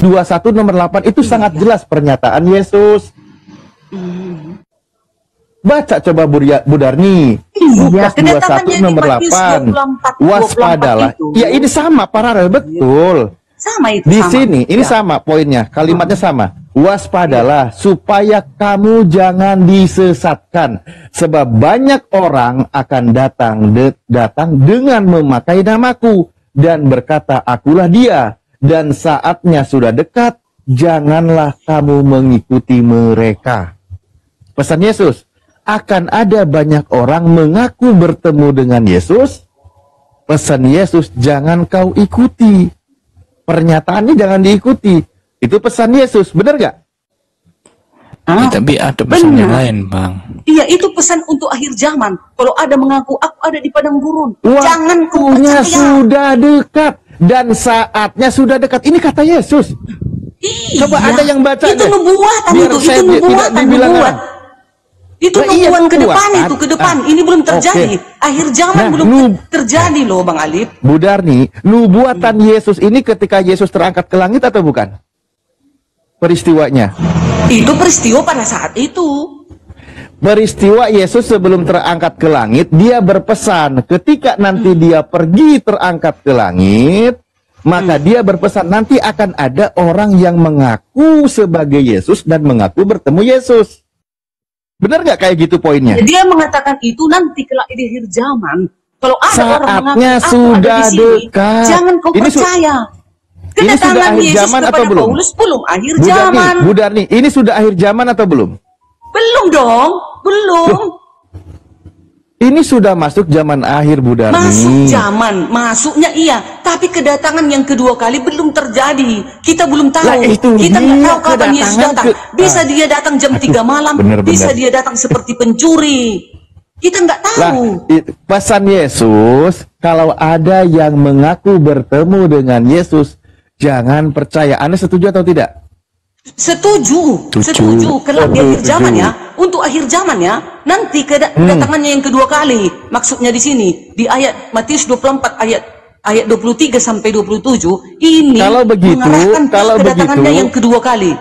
21 nomor 8 itu sangat jelas pernyataan Yesus. Baca coba Bu Darni. Lukas 21 nomor 8. Waspadalah. Ya ini sama paralel betul. Sama itu. Di sama. sini ini sama poinnya, kalimatnya sama. Waspadalah supaya kamu jangan disesatkan, sebab banyak orang akan datang dengan memakai namaku dan berkata akulah dia, dan saatnya sudah dekat, janganlah kamu mengikuti mereka. Pesan Yesus, akan ada banyak orang mengaku bertemu dengan Yesus. Pesan Yesus, jangan kau ikuti. Pernyataannya jangan diikuti. Itu pesan Yesus, benar gak? Ya, tapi ada pesan yang lain, Bang. Iya, itu pesan untuk akhir zaman. Kalau ada mengaku aku ada di padang gurun, jangan kau waktunya percaya. sudah dekat dan saatnya sudah dekat. Ini kata Yesus. Iya, Coba ada yang baca itu deh. nubuatan Biar itu saya tidak nubuatan, dibilang nubuat. Itu Nah, iya, nubuat ke depan nubuatan. itu, ke depan. Ini belum terjadi. Oke. Akhir zaman Nah, belum terjadi loh, Bang Alif. Bu Darni, nubuatan Yesus ini ketika Yesus terangkat ke langit atau bukan? Peristiwanya. Itu peristiwa pada saat itu. Peristiwa Yesus sebelum terangkat ke langit, dia berpesan ketika nanti dia pergi terangkat ke langit, maka dia berpesan nanti akan ada orang yang mengaku sebagai Yesus dan mengaku bertemu Yesus. Benar nggak kayak gitu poinnya? Dia mengatakan itu nanti kelak di akhir zaman. Kalau ada orang Saatnya mengaku sudah ada di sini, dekat. jangan kau Ini percaya. ini sudah Kedatangan akhir Yesus zaman kepada atau belum? Paulus belum akhir Bu Darni, zaman. Bu Darni, ini sudah akhir zaman atau belum? Belum dong, belum. Ini sudah masuk zaman akhir, Bu Darni. Masuk zaman, masuknya iya. Tapi kedatangan yang kedua kali belum terjadi. Kita belum tahu. Lah, itu Kita nggak dia tahu kapan Yesus kedatangan datang. Bisa dia datang jam 3 malam, bener-bener. bisa dia datang seperti pencuri. Kita nggak Lah, tahu. pesan Yesus, kalau ada yang mengaku bertemu dengan Yesus, jangan percaya. Anda setuju atau tidak? Setuju. Kelak di akhir zaman ya, untuk akhir zaman ya, nanti kedatangannya yang kedua kali. Maksudnya di sini di ayat Matius 24 ayat 23 sampai 27 ini Kalau begitu, mengarahkan kalau kedatangannya begitu, yang kedua kali.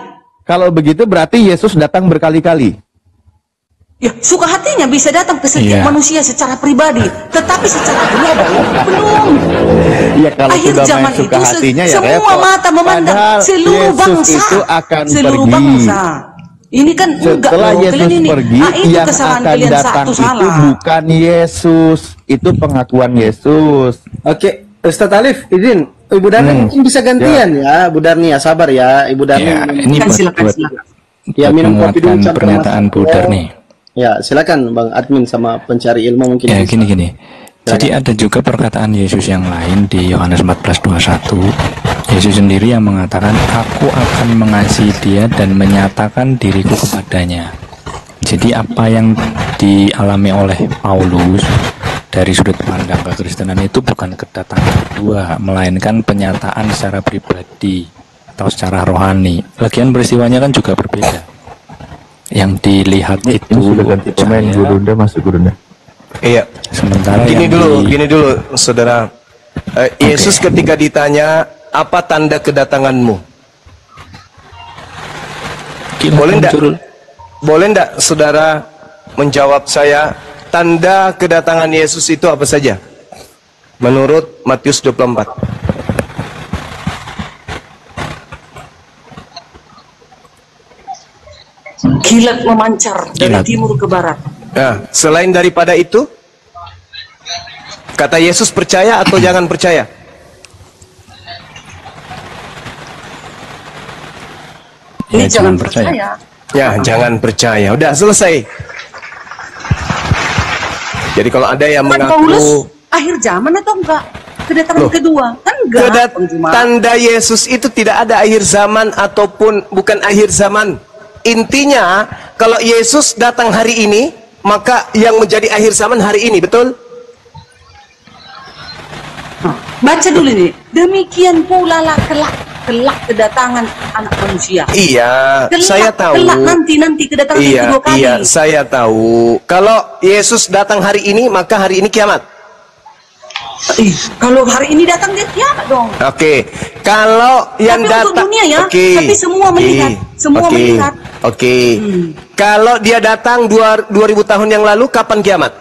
Kalau begitu berarti Yesus datang berkali-kali. Ya, suka hatinya bisa datang ke setiap manusia secara pribadi, tetapi secara global belum. Ya kalau Akhir sudah zaman main suka itu hatinya ya semua repot. mata memandang Padahal seluruh Yesus bangsa, itu akan seluruh pergi. bangsa. Ini kan enggak Setelah loh, Yesus kalian ini. pergi, itu yang kesalahan akan kalian datang satu itu salah. bukan Yesus. Itu pengakuan Yesus. Oke, Ustadz Alif, izin, Ibu Darni mungkin bisa gantian ya, Bu Darni ya, sabar ya, Ibu Darni. Ya, ini silakan. Ya, minum kopi dulu. menguatkan pernyataan Bu Darni. Ya, silakan Bang Admin sama pencari ilmu mungkin. Ya, bisa. gini. Jadi ada juga perkataan Yesus yang lain di Yohanes 14:21. Yesus sendiri yang mengatakan, aku akan mengasihi dia dan menyatakan diriku kepadanya. Jadi apa yang dialami oleh Paulus dari sudut pandang kekristenan itu bukan kedatangan kedua, melainkan penyataan secara pribadi atau secara rohani. Lagian peristiwanya kan juga berbeda. Yang dilihat itu sudah ganti pemain, Gurunda masuk Gurunda. Iya. Sementara Gini yang dulu, saudara. Yesus ketika ditanya apa tanda kedatanganmu, boleh ndak saudara menjawab saya tanda kedatangan Yesus itu apa saja? Menurut Matius 24. Kilat memancar dari timur ke barat. Nah, selain daripada itu, kata Yesus percaya atau jangan percaya? Ini jangan percaya. Ya, jangan percaya. Udah selesai. Jadi kalau ada yang Paulus mengaku akhir zaman atau enggak? Kedatangan kedua kan enggak? tanda Yesus itu tidak ada akhir zaman ataupun bukan akhir zaman. Intinya kalau Yesus datang hari ini, maka yang menjadi akhir zaman hari ini, betul? Baca dulu ini. Demikian pula lah kelak kedatangan anak manusia. Iya, saya tahu. Kelak nanti kedatangan yang kedua kali. Iya, saya tahu. Kalau Yesus datang hari ini, maka hari ini kiamat. Kalau hari ini datang dia kiamat dong. Oke, kalau yang Tapi datang, untuk dunia ya, oke, tapi semua melihat, semua oke, melihat. oke. Kalau dia datang 2000 tahun yang lalu, kapan kiamat?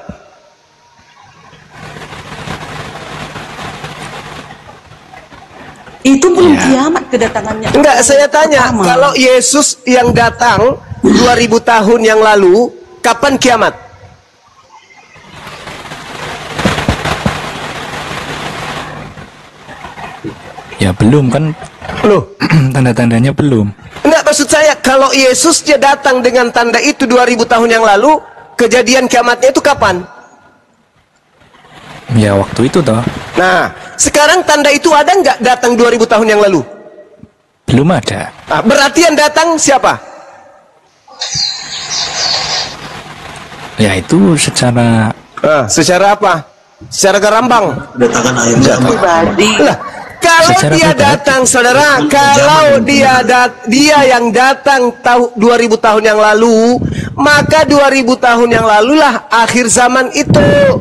Itu belum kiamat kedatangannya. Enggak, saya tanya, Pertama. kalau Yesus yang datang 2000 tahun yang lalu, kapan kiamat? Ya belum kan, Loh, tanda-tandanya belum. enggak, maksud saya kalau Yesus dia datang dengan tanda itu 2000 tahun yang lalu, kejadian kiamatnya itu kapan? Ya waktu itu toh Nah, sekarang tanda itu ada nggak datang 2000 tahun yang lalu? belum ada. Nah, berarti yang datang siapa? Ya itu secara Secara apa? Secara garambang. pribadi. Lah, kalau Secara dia pribadi. datang, saudara, kalau dia yang datang 2000 tahun yang lalu, maka 2000 tahun yang lalu lah akhir zaman itu.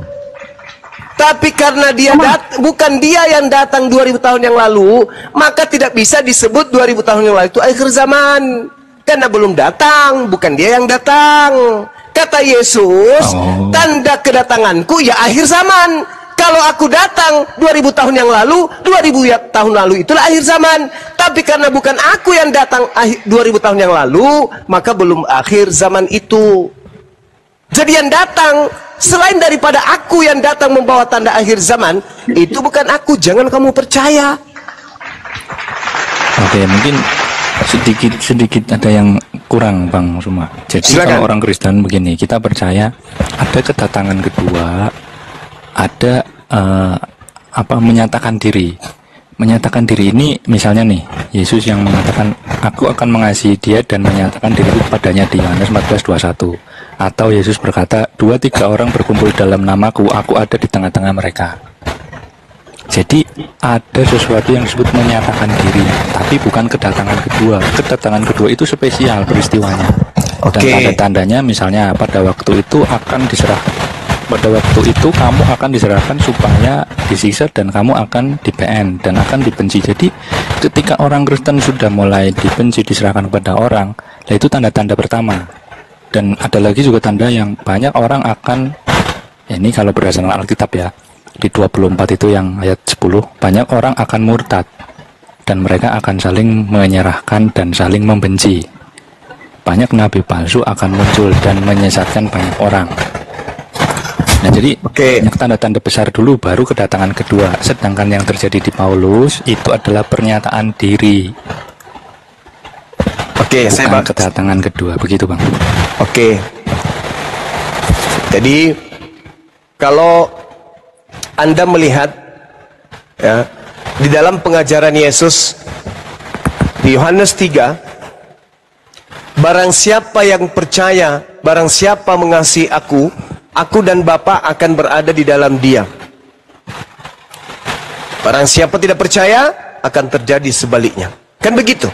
Tapi karena dia bukan dia yang datang 2000 tahun yang lalu, maka tidak bisa disebut 2000 tahun yang lalu itu akhir zaman. Karena belum datang, bukan dia yang datang. Kata Yesus, tanda kedatanganku ya akhir zaman. Kalau aku datang 2000 tahun yang lalu, 2000 tahun lalu itulah akhir zaman. Tapi karena bukan aku yang datang 2000 tahun yang lalu, maka belum akhir zaman itu. Jadi yang datang, selain daripada aku yang datang membawa tanda akhir zaman, itu bukan aku, jangan kamu percaya. Oke, mungkin sedikit ada yang kurang Bang Suma. Jadi Silakan. kalau orang Kristen begini, kita percaya ada kedatangan kedua, ada menyatakan diri. Menyatakan diri ini misalnya nih, Yesus yang mengatakan aku akan mengasihi dia dan menyatakan diri kepadanya di Yohanes 14:21. Atau Yesus berkata, 2-3 orang berkumpul dalam namaku, aku ada di tengah-tengah mereka. Jadi ada sesuatu yang disebut menyatakan diri, tapi bukan kedatangan kedua. Kedatangan kedua itu spesial peristiwanya. Dan tanda-tandanya misalnya pada waktu itu akan diserahkan. Pada waktu itu kamu akan diserahkan supaya disiksa dan kamu akan di-PN dan akan dibenci. Jadi ketika orang Kristen sudah mulai dibenci, diserahkan kepada orang, nah itu tanda-tanda pertama. Dan ada lagi juga tanda yang banyak orang akan, ini kalau berdasarkan Alkitab ya, di 24 itu yang ayat 10, banyak orang akan murtad dan mereka akan saling menyerahkan dan saling membenci. Banyak nabi palsu akan muncul dan menyesatkan banyak orang. Nah jadi banyak tanda-tanda besar dulu baru kedatangan kedua. Sedangkan yang terjadi di Paulus itu adalah pernyataan diri. Bukan kedatangan kedua, begitu Bang. Jadi kalau Anda melihat ya, di dalam pengajaran Yesus di Yohanes 3, barang siapa yang percaya, barang siapa mengasihi aku dan Bapa akan berada di dalam dia. Barang siapa tidak percaya, akan terjadi sebaliknya. Kan begitu?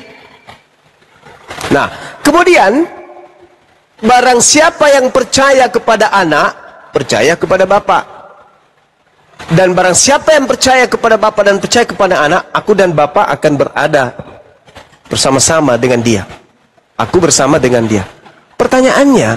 Nah, kemudian barang siapa yang percaya kepada anak, percaya kepada Bapa. Dan barang siapa yang percaya kepada Bapa dan percaya kepada anak, aku dan Bapa akan berada bersama-sama dengan dia. Aku bersama dengan dia. Pertanyaannya,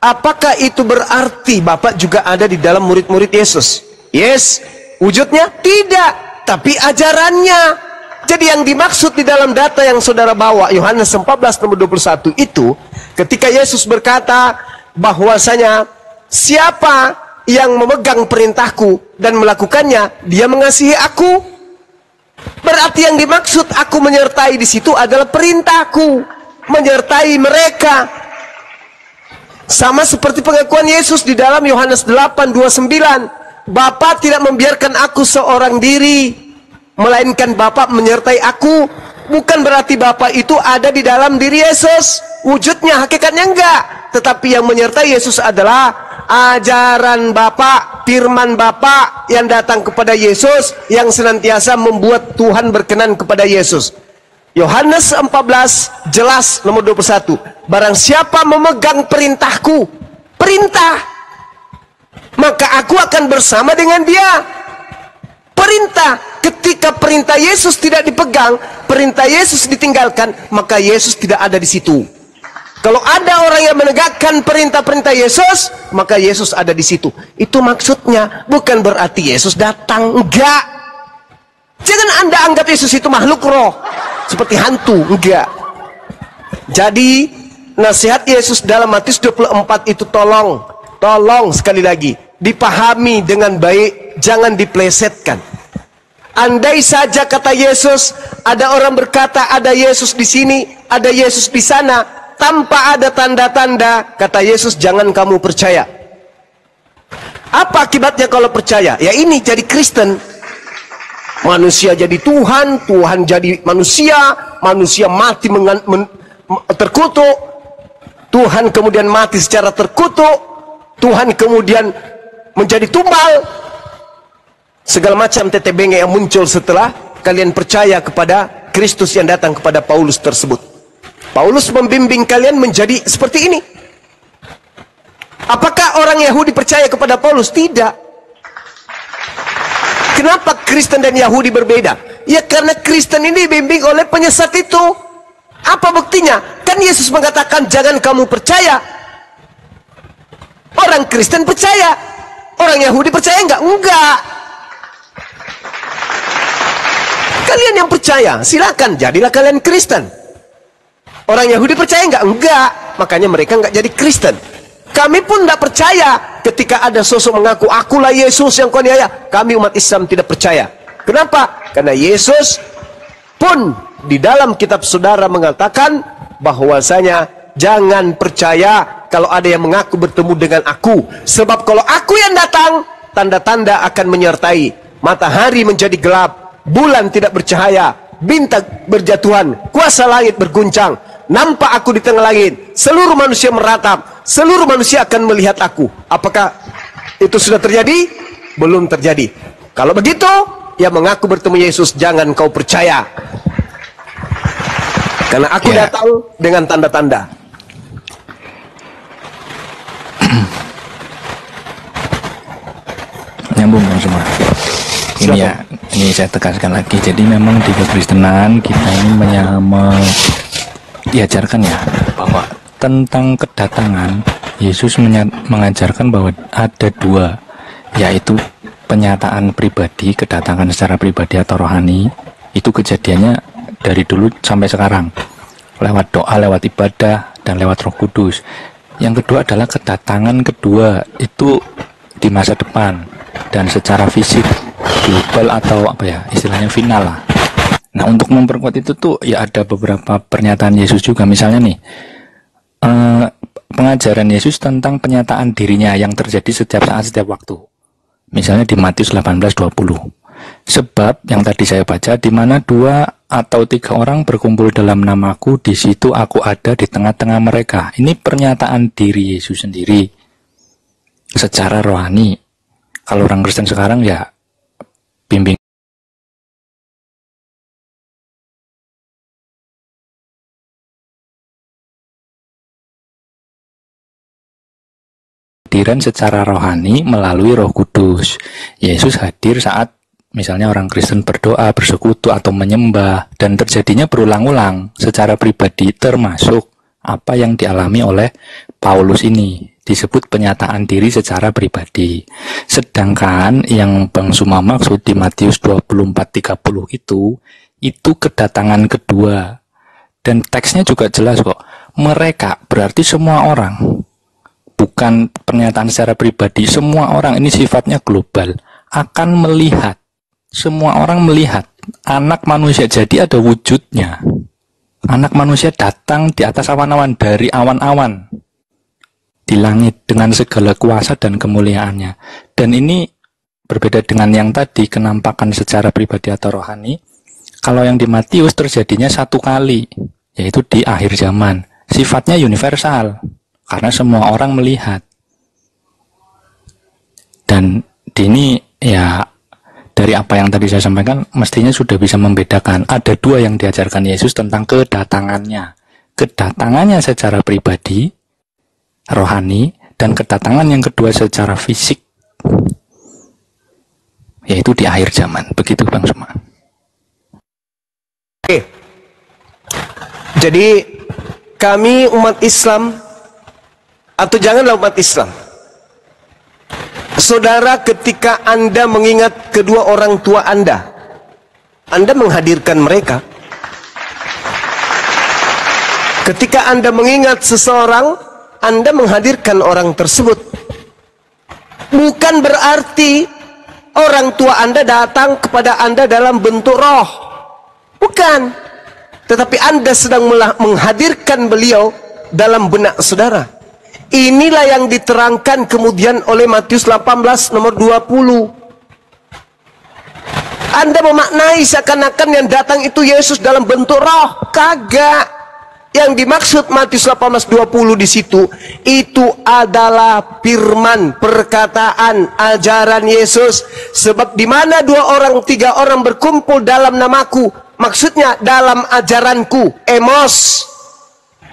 apakah itu berarti Bapa juga ada di dalam murid-murid Yesus? Yes, wujudnya tidak, tapi ajarannya. Jadi yang dimaksud di dalam data yang saudara bawa, Yohanes 14:21 itu, ketika Yesus berkata bahwasanya siapa yang memegang perintahku dan melakukannya, dia mengasihi aku. Berarti yang dimaksud aku menyertai di situ adalah perintahku, menyertai mereka. Sama seperti pengakuan Yesus di dalam Yohanes 8:29, Bapa tidak membiarkan aku seorang diri, melainkan Bapa menyertai aku. Bukan berarti Bapa itu ada di dalam diri Yesus, wujudnya, hakikatnya enggak. Tetapi yang menyertai Yesus adalah ajaran Bapa, firman Bapa yang datang kepada Yesus, yang senantiasa membuat Tuhan berkenan kepada Yesus. Yohanes 14 jelas nomor 21, barang siapa memegang perintahku, perintah, maka aku akan bersama dengan dia. Perintah, ketika perintah Yesus tidak dipegang, perintah Yesus ditinggalkan, maka Yesus tidak ada di situ. Kalau ada orang yang menegakkan perintah-perintah Yesus, maka Yesus ada di situ. Itu maksudnya, bukan berarti Yesus datang, enggak. Jangan Anda anggap Yesus itu makhluk roh, seperti hantu, enggak. Jadi, nasihat Yesus dalam Matius 24 itu tolong sekali lagi, dipahami dengan baik, jangan diplesetkan. Andai saja kata Yesus, ada orang berkata ada Yesus di sini, ada Yesus di sana, tanpa ada tanda-tanda, kata Yesus, jangan kamu percaya. Apa akibatnya kalau percaya? Ya ini jadi Kristen. Manusia jadi Tuhan, Tuhan jadi manusia, manusia mati terkutuk, Tuhan kemudian mati secara terkutuk, Tuhan kemudian menjadi tumbal. Segala macam tetebenge yang muncul setelah kalian percaya kepada Kristus yang datang kepada Paulus tersebut. Paulus membimbing kalian menjadi seperti ini. Apakah orang Yahudi percaya kepada Paulus? Tidak. Kenapa Kristen dan Yahudi berbeda? Ya karena Kristen ini dibimbing oleh penyesat itu. Apa buktinya? Kan Yesus mengatakan jangan kamu percaya. Orang Kristen percaya. Orang Yahudi percaya enggak? Enggak. Kalian yang percaya, silakan jadilah kalian Kristen. Orang Yahudi percaya enggak? Enggak. Makanya mereka enggak jadi Kristen. Kami pun enggak percaya ketika ada sosok mengaku, akulah Yesus yang kau niaya. Kami umat Islam tidak percaya. Kenapa? Karena Yesus pun di dalam kitab saudara mengatakan bahwasanya jangan percaya kalau ada yang mengaku bertemu dengan aku. Sebab kalau aku yang datang, tanda-tanda akan menyertai. Matahari menjadi gelap, bulan tidak bercahaya, bintang berjatuhan, kuasa langit berguncang. Nampak aku di tengah langit, seluruh manusia meratap, seluruh manusia akan melihat aku. Apakah itu sudah terjadi? Belum terjadi. Kalau begitu, yang mengaku bertemu Yesus jangan kau percaya. Karena aku datang dengan tanda-tanda. Nyambung dong semua. Ini ya, ini saya tegaskan lagi. Jadi memang di kekristenan kita ini diajarkan ya bahwa tentang kedatangan Yesus mengajarkan bahwa ada dua, yaitu penyataan pribadi, kedatangan secara pribadi atau rohani. Itu kejadiannya dari dulu sampai sekarang, lewat doa, lewat ibadah, dan lewat Roh Kudus. Yang kedua adalah kedatangan kedua itu di masa depan dan secara fisik, global atau apa ya istilahnya final lah. Nah untuk memperkuat itu tuh ya ada beberapa pernyataan Yesus juga. Misalnya nih pengajaran Yesus tentang penyataan dirinya yang terjadi setiap saat, setiap waktu. Misalnya di Matius 18:20. Sebab yang tadi saya baca, di mana 2 atau 3 orang berkumpul dalam namaku, di situ aku ada di tengah-tengah mereka. Ini pernyataan diri Yesus sendiri secara rohani. Kalau orang Kristen sekarang ya bimbing kehadiran secara rohani melalui Roh Kudus. Yesus hadir saat misalnya orang Kristen berdoa, bersekutu atau menyembah, dan terjadinya berulang-ulang secara pribadi, termasuk apa yang dialami oleh Paulus ini disebut penyataan diri secara pribadi. Sedangkan yang Bang Suma maksud di Matius 24:30 itu kedatangan kedua. Dan teksnya juga jelas kok. Mereka berarti semua orang. Bukan pernyataan secara pribadi, semua orang, ini sifatnya global, akan melihat. Semua orang melihat anak manusia, jadi ada wujudnya. Anak manusia datang di atas awan-awan, dari awan-awan di langit dengan segala kuasa dan kemuliaannya. Dan ini berbeda dengan yang tadi, kenampakan secara pribadi atau rohani. Kalau yang di Matius terjadinya satu kali, yaitu di akhir zaman. Sifatnya universal, karena semua orang melihat. Dan ini ya dari apa yang tadi saya sampaikan mestinya sudah bisa membedakan. Ada 2 yang diajarkan Yesus tentang kedatangannya. Kedatangannya secara pribadi, rohani, dan kedatangan yang kedua secara fisik. yaitu di akhir zaman. Begitu Bang Suma. Oke. Jadi kami umat Islam, atau janganlah umat Islam, saudara, ketika Anda mengingat kedua orang tua Anda menghadirkan mereka. Ketika Anda mengingat seseorang, Anda menghadirkan orang tersebut. Bukan berarti orang tua Anda datang kepada Anda dalam bentuk roh. Bukan. Tetapi Anda sedang menghadirkan beliau dalam benak saudara. Inilah yang diterangkan kemudian oleh Matius 18 nomor 20. Anda memaknai seakan-akan yang datang itu Yesus dalam bentuk roh. Kagak. Yang dimaksud Matius 18:20 di situ itu adalah firman, perkataan, ajaran Yesus. Sebab di mana 2 orang 3 orang berkumpul dalam namaku, maksudnya dalam ajaranku, emos,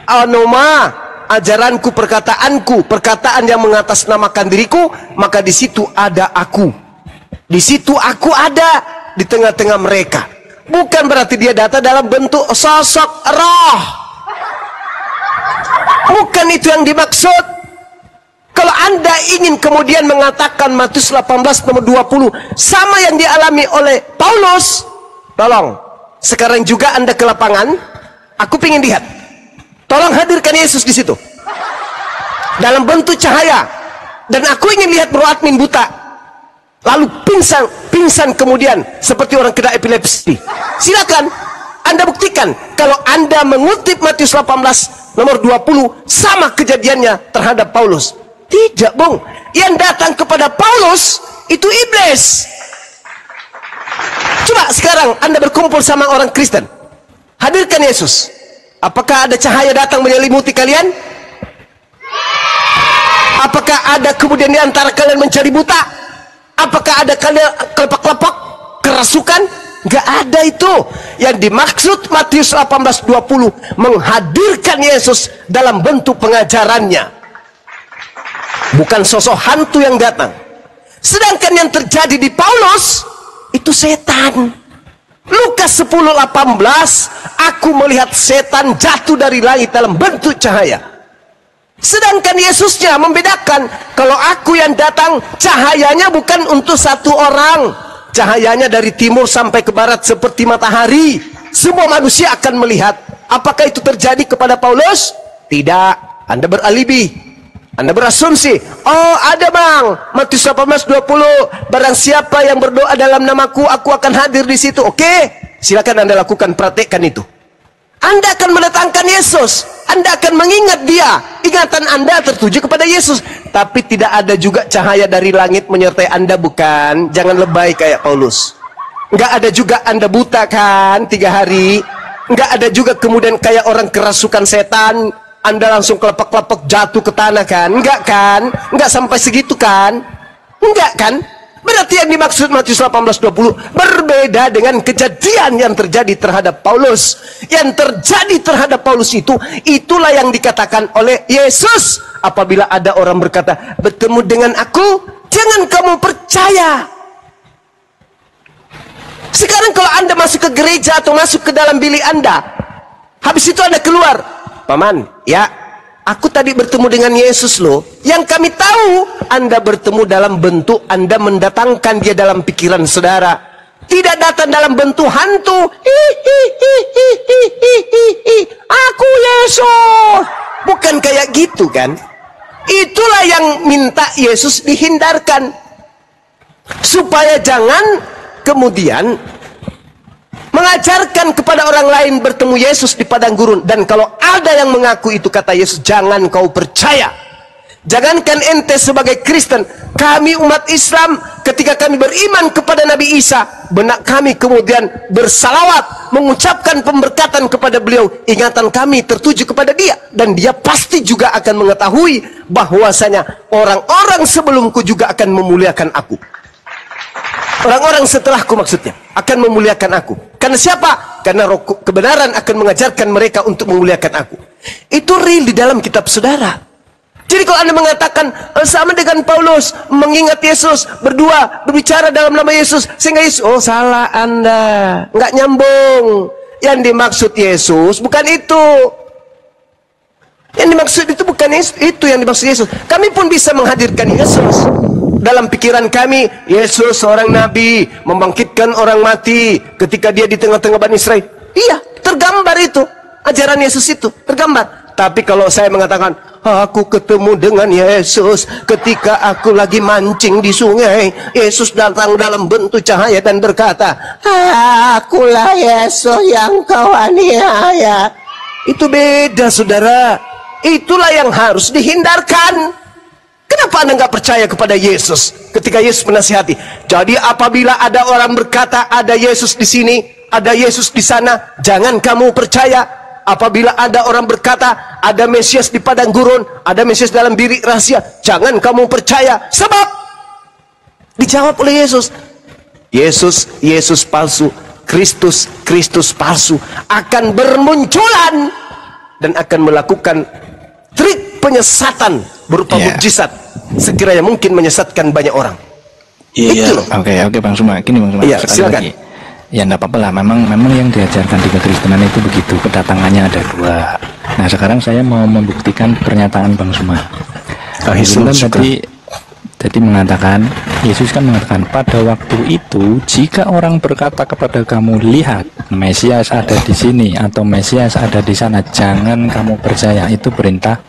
anoma, ajaranku, perkataanku, perkataan yang mengatasnamakan diriku, maka di situ ada aku. Di situ aku ada di tengah-tengah mereka. Bukan berarti dia datang dalam bentuk sosok roh. Bukan itu yang dimaksud. Kalau Anda ingin kemudian mengatakan Matius 18 nomor 20 sama yang dialami oleh Paulus, tolong sekarang juga Anda ke lapangan, aku ingin lihat. Tolong hadirkan Yesus di situ dalam bentuk cahaya, dan aku ingin lihat Bro Admin buta lalu pingsan kemudian seperti orang kena epilepsi. Silakan Anda buktikan kalau Anda mengutip Matius 18 nomor 20 sama kejadiannya terhadap Paulus. Tidak, Bung. Yang datang kepada Paulus itu iblis. Coba sekarang Anda berkumpul sama orang Kristen, hadirkan Yesus. Apakah ada cahaya datang menyelimuti kalian? Apakah ada kemudian di antara kalian mencari buta? Apakah ada kalian kelopak-kelopak, kerasukan? Gak ada itu. Yang dimaksud Matius 18:20 menghadirkan Yesus dalam bentuk pengajarannya, bukan sosok hantu yang datang. Sedangkan yang terjadi di Paulus itu setan. Lukas 10:18, aku melihat setan jatuh dari langit dalam bentuk cahaya. Sedangkan Yesusnya membedakan, kalau aku yang datang cahayanya bukan untuk satu orang, cahayanya dari timur sampai ke barat seperti matahari. Semua manusia akan melihat. Apakah itu terjadi kepada Paulus? Tidak. Anda beralibi, Anda berasumsi. Oh ada Bang, Matius 18:20, barang siapa yang berdoa dalam namaku, aku akan hadir di situ. Oke, silakan Anda lakukan, praktekkan itu. Anda akan mendatangkan Yesus, Anda akan mengingat dia, ingatan Anda tertuju kepada Yesus. Tapi tidak ada juga cahaya dari langit menyertai Anda, bukan? Jangan lebay kayak Paulus. Enggak ada juga Anda buta kan 3 hari. Enggak ada juga kemudian kayak orang kerasukan setan, Anda langsung kelepek-kelepek jatuh ke tanah kan? Enggak kan? Enggak sampai segitu kan? Enggak kan? Berarti yang dimaksud Matius 18:20 berbeda dengan kejadian yang terjadi terhadap Paulus. Yang terjadi terhadap Paulus itu, itulah yang dikatakan oleh Yesus. Apabila ada orang berkata, bertemu dengan aku, jangan kamu percaya. Sekarang kalau Anda masuk ke gereja atau masuk ke dalam bilik Anda, habis itu Anda keluar, Paman, ya, aku tadi bertemu dengan Yesus loh. Yang kami tahu, Anda bertemu dalam bentuk, Anda mendatangkan dia dalam pikiran saudara. Tidak datang dalam bentuk hantu. Aku Yesus. Bukan kayak gitu kan? Itulah yang minta Yesus dihindarkan. Supaya jangan kemudian mengajarkan kepada orang lain bertemu Yesus di padang gurun. Dan kalau ada yang mengaku itu kata Yesus, jangan kau percaya. Jangankan ente sebagai Kristen, kami umat Islam ketika kami beriman kepada Nabi Isa, benak kami kemudian bersalawat, mengucapkan pemberkatan kepada beliau, ingatan kami tertuju kepada dia, dan dia pasti juga akan mengetahui bahwasanya orang-orang sebelumku juga akan memuliakan aku. Orang-orang setelahku maksudnya akan memuliakan aku. Karena siapa? Karena roh kebenaran akan mengajarkan mereka untuk memuliakan aku. Itu real di dalam kitab saudara. Jadi kalau Anda mengatakan sama dengan Paulus mengingat Yesus, berdua berbicara dalam nama Yesus sehingga Yesus, oh salah Anda, nggak nyambung. Yang dimaksud Yesus bukan itu. Yang dimaksud itu bukan itu yang dimaksud Yesus. Kami pun bisa menghadirkan Yesus dalam pikiran kami. Yesus seorang nabi membangkitkan orang mati ketika dia di tengah-tengah Bani Israel. Iya, tergambar itu. Ajaran Yesus itu tergambar. Tapi kalau saya mengatakan, aku ketemu dengan Yesus ketika aku lagi mancing di sungai. Yesus datang dalam bentuk cahaya dan berkata, akulah Yesus yang kau aniaya. Itu beda, saudara. Itulah yang harus dihindarkan. Kenapa Anda nggak percaya kepada Yesus ketika Yesus menasihati? Jadi apabila ada orang berkata ada Yesus di sini, ada Yesus di sana, jangan kamu percaya. Apabila ada orang berkata ada Mesias di padang gurun, ada Mesias dalam bilik rahasia, jangan kamu percaya. Sebab dijawab oleh Yesus, Yesus palsu, Kristus palsu akan bermunculan dan akan melakukan trik penyesatan berupa mukjizat sekiranya mungkin menyesatkan banyak orang. Iya. Oke Bang Suma, gini Bang Suma. Iya, silakan. Lagi. Ya enggak apa-apa lah, memang yang diajarkan di kekristenan itu begitu, kedatangannya ada dua. Nah sekarang saya mau membuktikan pernyataan Bang Suma. Tadi mengatakan, Yesus kan mengatakan pada waktu itu jika orang berkata kepada kamu, lihat Mesias ada di sini atau Mesias ada di sana, jangan kamu percaya. Itu perintah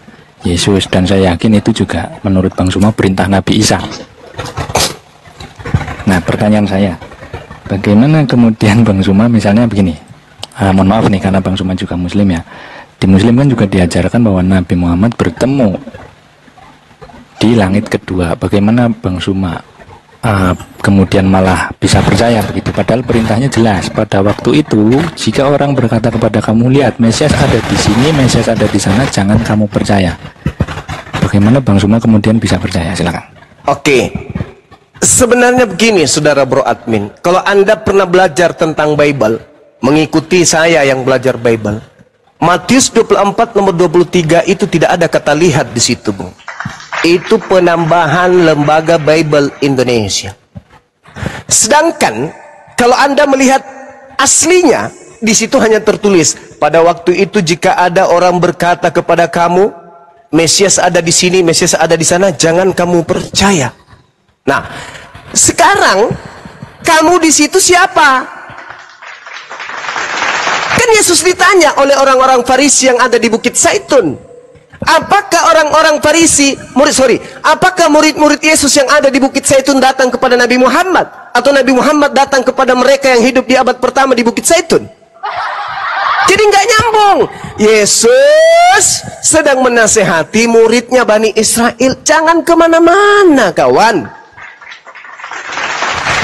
Yesus, dan saya yakin itu juga menurut Bang Suma perintah Nabi Isa. Nah pertanyaan saya, bagaimana kemudian Bang Suma misalnya begini, mohon maaf nih karena Bang Suma juga Muslim ya. Di Muslim kan juga diajarkan bahwa Nabi Muhammad bertemu di langit kedua. Bagaimana Bang Suma kemudian malah bisa percaya begitu? Padahal perintahnya jelas. Pada waktu itu jika orang berkata kepada kamu, lihat Mesias ada di sini, Mesias ada di sana, jangan kamu percaya. Bagaimana Bang Suma kemudian bisa percaya? Silakan. Oke. Sebenarnya begini, saudara Bro Admin, kalau Anda pernah belajar tentang Bible, mengikuti saya yang belajar Bible, Matius 24 nomor 23 itu tidak ada kata lihat di situ, Bung. Itu penambahan Lembaga Bible Indonesia. Sedangkan kalau Anda melihat aslinya, di situ hanya tertulis, pada waktu itu jika ada orang berkata kepada kamu, Mesias ada di sini, Mesias ada di sana, jangan kamu percaya. Nah, sekarang kamu di situ siapa? Kan Yesus ditanya oleh orang-orang Farisi yang ada di Bukit Zaitun. Apakah orang-orang Farisi, apakah murid-murid Yesus yang ada di Bukit Zaitun datang kepada Nabi Muhammad? Atau Nabi Muhammad datang kepada mereka yang hidup di abad pertama di Bukit Zaitun? Jadi nggak nyambung. Yesus sedang menasehati muridnya Bani Israel. Jangan kemana-mana kawan.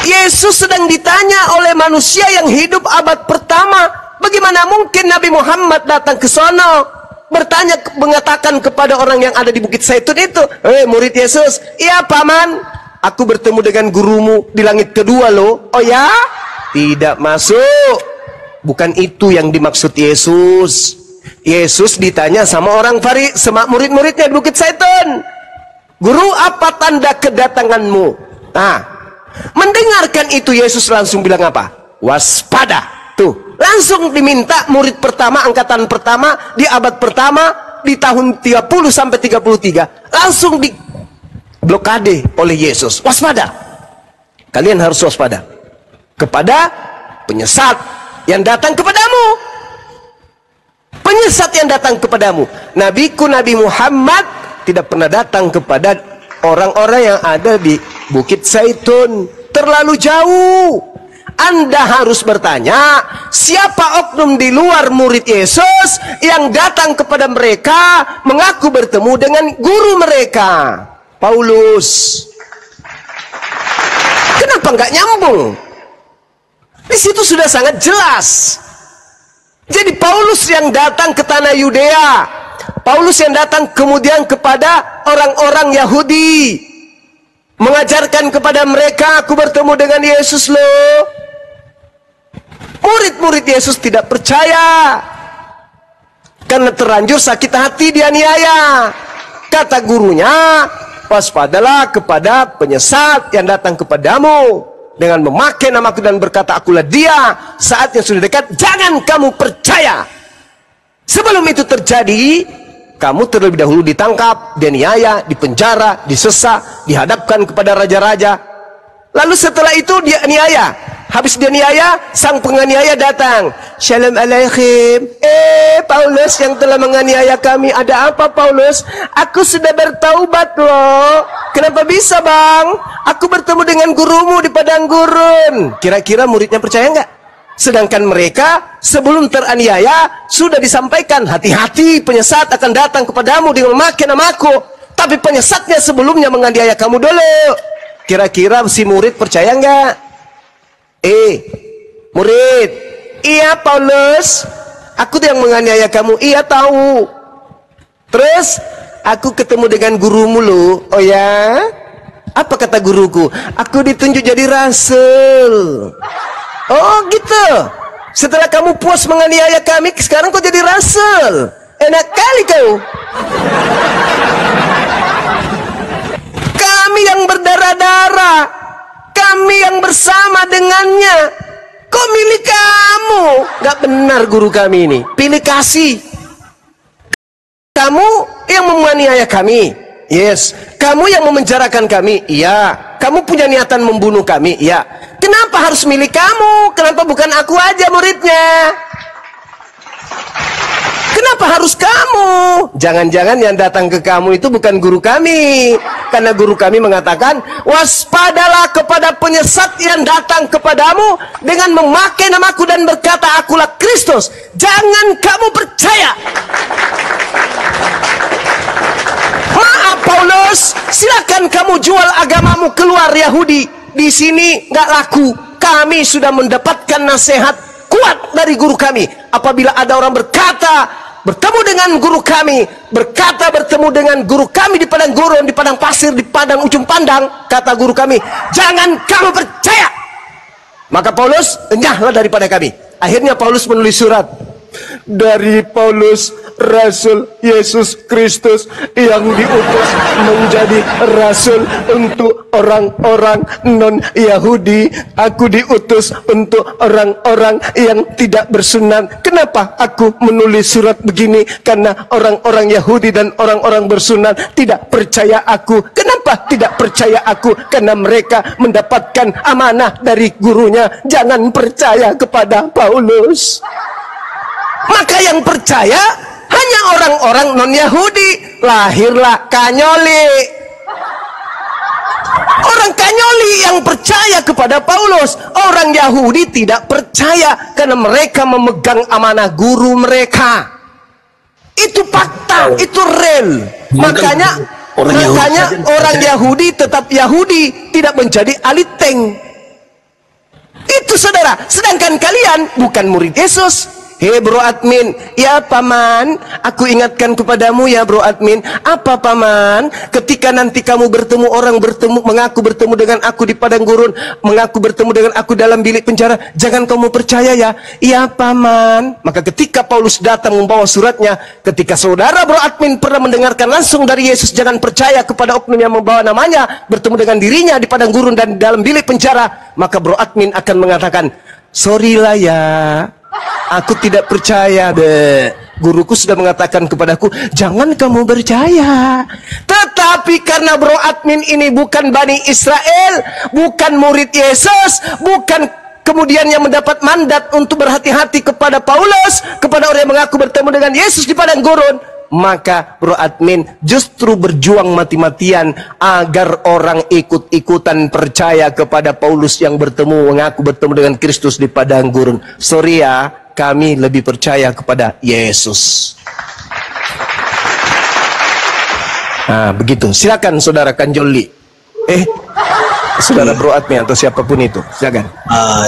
Yesus sedang ditanya oleh manusia yang hidup abad pertama. Bagaimana mungkin Nabi Muhammad datang ke sono, bertanya, mengatakan kepada orang yang ada di Bukit Zaitun itu, murid Yesus, iya paman, aku bertemu dengan gurumu di langit kedua loh. Oh ya? Tidak masuk. Bukan itu yang dimaksud Yesus. Yesus ditanya sama orang Farisi, sama murid-muridnya di Bukit Zaitun, guru, apa tanda kedatanganmu? Nah, mendengarkan itu Yesus langsung bilang apa? Waspada. Tuh, langsung diminta murid pertama, angkatan pertama di abad pertama di tahun 30 sampai 33 langsung di blokade oleh Yesus. Waspada. Kalian harus waspada kepada penyesat yang datang kepadamu. Penyesat yang datang kepadamu. Nabiku Nabi Muhammad tidak pernah datang kepada orang-orang yang ada di Bukit Zaitun. Terlalu jauh. Anda harus bertanya, siapa oknum di luar murid Yesus yang datang kepada mereka mengaku bertemu dengan guru mereka, Paulus. Kenapa nggak nyambung? Di situ sudah sangat jelas. Jadi Paulus yang datang ke tanah Yudea, Paulus yang datang kemudian kepada orang-orang Yahudi, mengajarkan kepada mereka, aku bertemu dengan Yesus loh. Murid-murid Yesus tidak percaya karena terlanjur sakit hati, dianiaya. Kata gurunya, waspadalah kepada penyesat yang datang kepadamu dengan memakai namaku dan berkata, akulah dia. Saatnya sudah dekat, jangan kamu percaya. Sebelum itu terjadi, kamu terlebih dahulu ditangkap, dianiaya, dipenjara, disesat, dihadapkan kepada raja-raja. Lalu setelah itu dia aniaya. Habis dia aniaya, sang penganiaya datang. Shalom alaikum. Paulus yang telah menganiaya kami. Ada apa Paulus? Aku sudah bertaubat loh. Kenapa bisa bang? Aku bertemu dengan gurumu di padang gurun. Kira-kira muridnya percaya nggak? Sedangkan mereka sebelum teraniaya sudah disampaikan, hati-hati penyesat akan datang kepadamu dengan memakai namaku. Tapi penyesatnya sebelumnya menganiaya kamu dulu. Kira-kira si murid percaya nggak? Murid, iya Paulus, aku yang menganiaya kamu. Iya tahu. Terus aku ketemu dengan gurumu lo. Oh ya? Apa kata guruku? Aku ditunjuk jadi rasul. Oh gitu. Setelah kamu puas menganiaya kami, sekarang kau jadi rasul. Enak kali kau. Kami yang berdarah-darah, kami yang bersama dengannya. Kok milik kamu? Gak benar guru kami ini. Pilih kasih. Kamu yang menganiaya kami. Yes. Kamu yang memenjarakan kami. Iya. Kamu punya niatan membunuh kami. Iya. Kenapa harus milik kamu? Kenapa bukan aku aja muridnya? Kenapa harus kamu? Jangan-jangan yang datang ke kamu itu bukan guru kami. Karena guru kami mengatakan, waspadalah kepada penyesat yang datang kepadamu dengan memakai namaku dan berkata, akulah Kristus. Jangan kamu percaya. Maaf Paulus, silakan kamu jual agamamu keluar Yahudi. Di sini nggak laku. Kami sudah mendapatkan nasihat kuat dari guru kami. Apabila ada orang bertemu dengan guru kami, bertemu dengan guru kami di padang gurun, di padang pasir, di padang ujung pandang, kata guru kami, jangan kamu percaya. Maka Paulus enyahlah daripada kami. Akhirnya Paulus menulis surat. Dari Paulus, Rasul Yesus Kristus yang diutus menjadi Rasul untuk orang-orang non-Yahudi. Aku diutus untuk orang-orang yang tidak bersunat. Kenapa aku menulis surat begini? Karena orang-orang Yahudi dan orang-orang bersunat tidak percaya aku. Kenapa tidak percaya aku? Karena mereka mendapatkan amanah dari gurunya. Jangan percaya kepada Paulus. Maka yang percaya hanya orang-orang non-Yahudi. Lahirlah Kanyoli. Orang Kanyoli yang percaya kepada Paulus. Orang Yahudi tidak percaya karena mereka memegang amanah guru mereka. Itu fakta, itu real. Makanya orang Yahudi tetap Yahudi, tidak menjadi aliteng. Itu saudara. Sedangkan kalian bukan murid Yesus. Hei bro admin, ya paman, aku ingatkan kepadamu ya bro admin. Apa paman? Ketika nanti kamu mengaku bertemu dengan aku di padang gurun, mengaku bertemu dengan aku dalam bilik penjara, jangan kamu percaya ya. Iya paman. Maka ketika Paulus datang membawa suratnya, ketika saudara bro admin pernah mendengarkan langsung dari Yesus, jangan percaya kepada oknum yang membawa namanya, bertemu dengan dirinya di padang gurun dan dalam bilik penjara, maka bro admin akan mengatakan, sorry lah ya, aku tidak percaya deh. Guruku sudah mengatakan kepadaku, jangan kamu percaya. Tetapi karena bro admin ini bukan Bani Israel, bukan murid Yesus, bukan kemudian yang mendapat mandat untuk berhati-hati kepada Paulus, kepada orang yang mengaku bertemu dengan Yesus di padang gurun, maka bro admin justru berjuang mati-matian agar orang ikut-ikutan percaya kepada Paulus yang mengaku bertemu dengan Kristus di padang gurun. Sorry ya, kami lebih percaya kepada Yesus. Nah begitu. Silakan saudara Kanjoli. Saudara bro admin atau siapapun itu, silakan.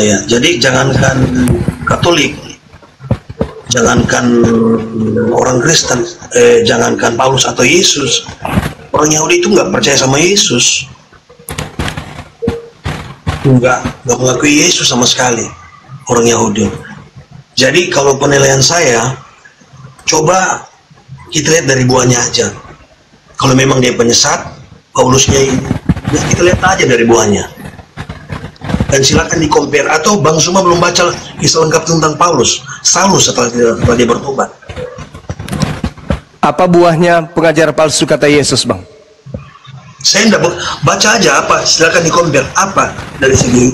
Ya, jadi jangankan Katolik, jangankan orang Kristen, jangankan Paulus atau Yesus, orang Yahudi itu nggak percaya sama Yesus, nggak mengakui Yesus sama sekali, orang Yahudi. Jadi kalau penilaian saya, coba kita lihat dari buahnya aja. Kalau memang dia penyesat, Paulusnya ini, ya kita lihat aja dari buahnya. Dan silakan di-compare. Atau Bang Suma belum baca kisah lengkap tentang Paulus, Saulus setelah dia bertobat. Apa buahnya pengajar palsu kata Yesus, Bang? Saya tidak baca aja apa, silakan di-compare apa dari segi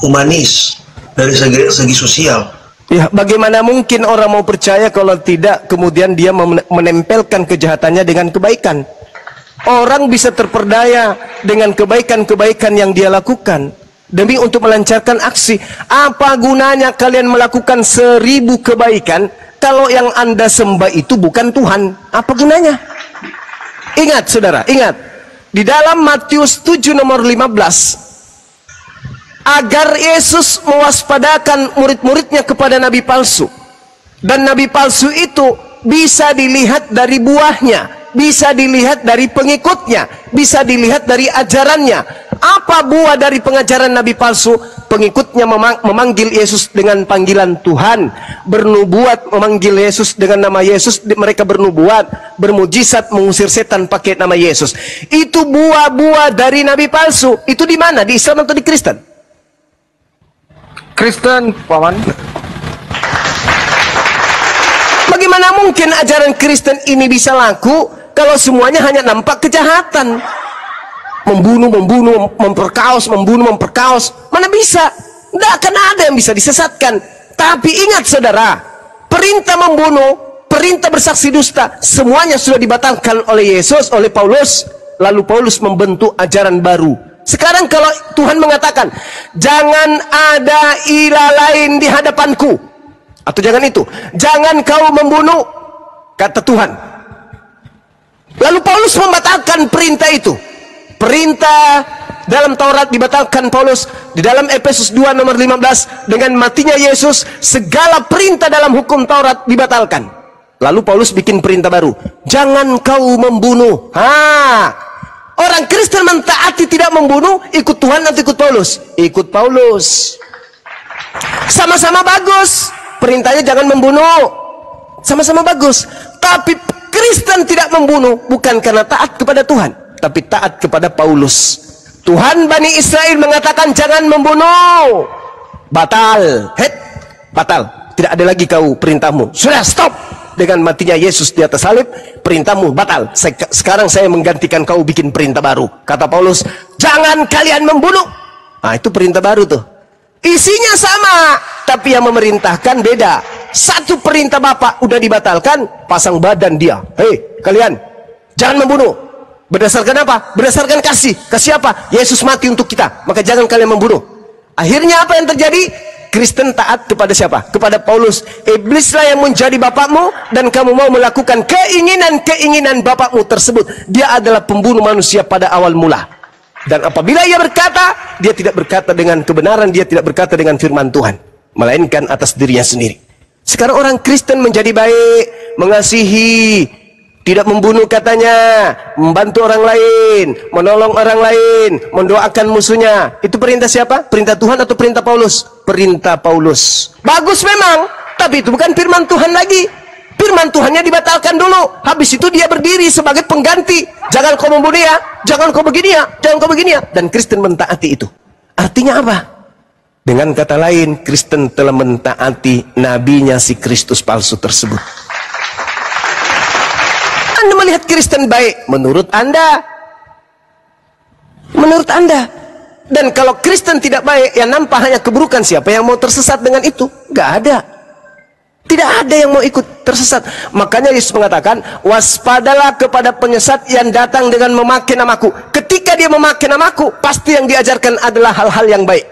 humanis, dari segi sosial. Ya, bagaimana mungkin orang mau percaya kalau tidak kemudian dia menempelkan kejahatannya dengan kebaikan? Orang bisa terperdaya dengan kebaikan-kebaikan yang dia lakukan demi untuk melancarkan aksi. Apa gunanya kalian melakukan 1000 kebaikan kalau yang Anda sembah itu bukan Tuhan? Apa gunanya? Ingat saudara, ingat. Di dalam Matius 7 nomor 15, agar Yesus mewaspadakan murid-muridnya kepada nabi palsu. Dan nabi palsu itu bisa dilihat dari buahnya, bisa dilihat dari pengikutnya, bisa dilihat dari ajarannya. Apa buah dari pengajaran nabi palsu? Pengikutnya memanggil Yesus dengan panggilan Tuhan, bernubuat memanggil Yesus dengan nama Yesus, mereka bernubuat, bermujizat, mengusir setan pakai nama Yesus. Itu buah-buah dari nabi palsu. Itu di mana? Di Islam atau di Kristen? Kristen, Paman. Bagaimana mungkin ajaran Kristen ini bisa laku kalau semuanya hanya nampak kejahatan? Membunuh, memperkaos, mana bisa? Tidak akan ada yang bisa disesatkan. Tapi ingat saudara, perintah membunuh, perintah bersaksi dusta, semuanya sudah dibatalkan oleh Yesus, oleh Paulus. Lalu Paulus membentuk ajaran baru. Sekarang kalau Tuhan mengatakan, jangan ada ilah lain di hadapanku, atau jangan itu, jangan kau membunuh, kata Tuhan. Lalu Paulus membatalkan perintah itu. Perintah dalam Taurat dibatalkan Paulus. Di dalam Efesus 2 nomor 15, dengan matinya Yesus, segala perintah dalam hukum Taurat dibatalkan. Lalu Paulus bikin perintah baru, jangan kau membunuh. Orang Kristen mentaati tidak membunuh, ikut Tuhan atau ikut Paulus? Ikut Paulus. Sama-sama bagus. Perintahnya jangan membunuh. Sama-sama bagus. Tapi Kristen tidak membunuh bukan karena taat kepada Tuhan, tapi taat kepada Paulus. Tuhan Bani Israel mengatakan jangan membunuh. Batal. Batal. Tidak ada lagi kau perintahmu. Sudah, stop. Dengan matinya Yesus di atas salib, perintahmu batal. Sekarang saya menggantikan kau bikin perintah baru. Kata Paulus, jangan kalian membunuh. Itu perintah baru tuh. Isinya sama, tapi yang memerintahkan beda. Satu perintah Bapak udah dibatalkan, pasang badan dia. Hei, kalian, jangan membunuh. Berdasarkan apa? Berdasarkan kasih. Kasih apa? Yesus mati untuk kita, maka jangan kalian membunuh. Akhirnya apa yang terjadi? Kristen taat kepada siapa? Kepada Paulus. Iblislah yang menjadi bapakmu dan kamu mau melakukan keinginan-keinginan bapakmu tersebut. Dia adalah pembunuh manusia pada awal mula. Dan apabila ia berkata, dia tidak berkata dengan kebenaran, dia tidak berkata dengan firman Tuhan, melainkan atas dirinya sendiri. Sekarang orang Kristen menjadi baik, mengasihi, tidak membunuh katanya, membantu orang lain, menolong orang lain, mendoakan musuhnya. Itu perintah siapa? Perintah Tuhan atau perintah Paulus? Perintah Paulus. Bagus memang, tapi itu bukan firman Tuhan lagi. Firman Tuhannya dibatalkan dulu. Habis itu dia berdiri sebagai pengganti. Jangan kau membunuh ya, jangan kau begini ya, jangan kau begini ya. Dan Kristen mentaati itu. Artinya apa? Dengan kata lain, Kristen telah mentaati nabinya si Kristus palsu tersebut. Anda melihat Kristen baik menurut Anda. Menurut Anda. Dan kalau Kristen tidak baik, yang nampak hanya keburukan. Siapa yang mau tersesat dengan itu? Gak ada. Tidak ada yang mau ikut tersesat. Makanya Yesus mengatakan, waspadalah kepada penyesat yang datang dengan memakai namaku. Ketika dia memakai namaku, pasti yang diajarkan adalah hal-hal yang baik.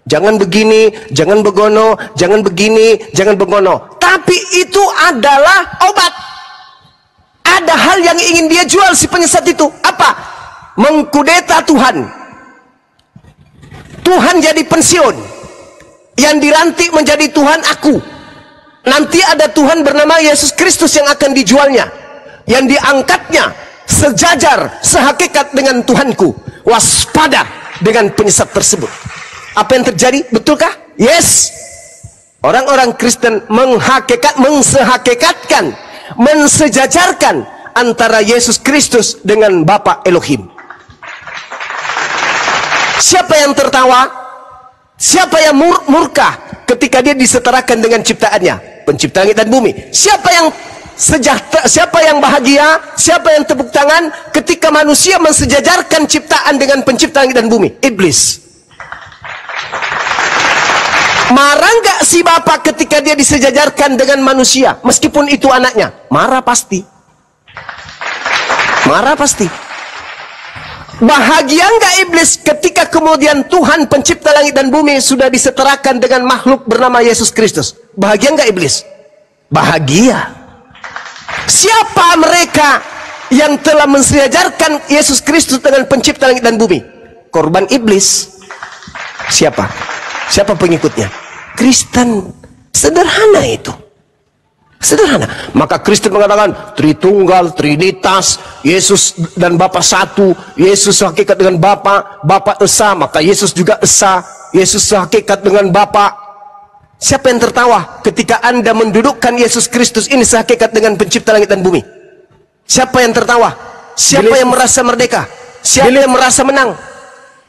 Jangan begini, jangan begono, jangan begini, jangan begono. Tapi itu adalah obat. Ada hal yang ingin dia jual si penyesat itu. Apa? Mengkudeta Tuhan. Tuhan jadi pensiun. Yang dilantik menjadi Tuhan aku. Nanti ada Tuhan bernama Yesus Kristus yang akan dijualnya. Yang diangkatnya sejajar, sehakikat dengan Tuhanku. Waspada dengan penyesat tersebut. Apa yang terjadi? Betulkah? Yes. Orang-orang Kristen menghakikatkan, mensejajarkan antara Yesus Kristus dengan Bapa Elohim. Siapa yang tertawa? Siapa yang murka ketika dia disetarakan dengan ciptaannya, pencipta langit dan bumi? Siapa yang sejahtera, siapa yang bahagia, siapa yang tepuk tangan ketika manusia mensejajarkan ciptaan dengan pencipta langit dan bumi? Iblis. Marah nggak si bapak ketika dia disejajarkan dengan manusia, meskipun itu anaknya? Marah pasti. Marah pasti. Bahagia nggak iblis ketika kemudian Tuhan pencipta langit dan bumi sudah disetarakan dengan makhluk bernama Yesus Kristus? Bahagia nggak iblis? Bahagia. Siapa mereka yang telah mensejajarkan Yesus Kristus dengan pencipta langit dan bumi? Korban iblis. Siapa? Siapa pengikutnya? Kristen. Sederhana itu. Sederhana. Maka Kristen mengatakan Tritunggal, Trinitas, Yesus dan Bapa satu, Yesus hakikat dengan Bapa, Bapa esa, maka Yesus juga esa, Yesus hakikat dengan Bapa. Siapa yang tertawa ketika Anda mendudukkan Yesus Kristus ini sehakikat dengan pencipta langit dan bumi? Siapa yang tertawa? Siapa yang merasa merdeka? Siapa yang merasa menang?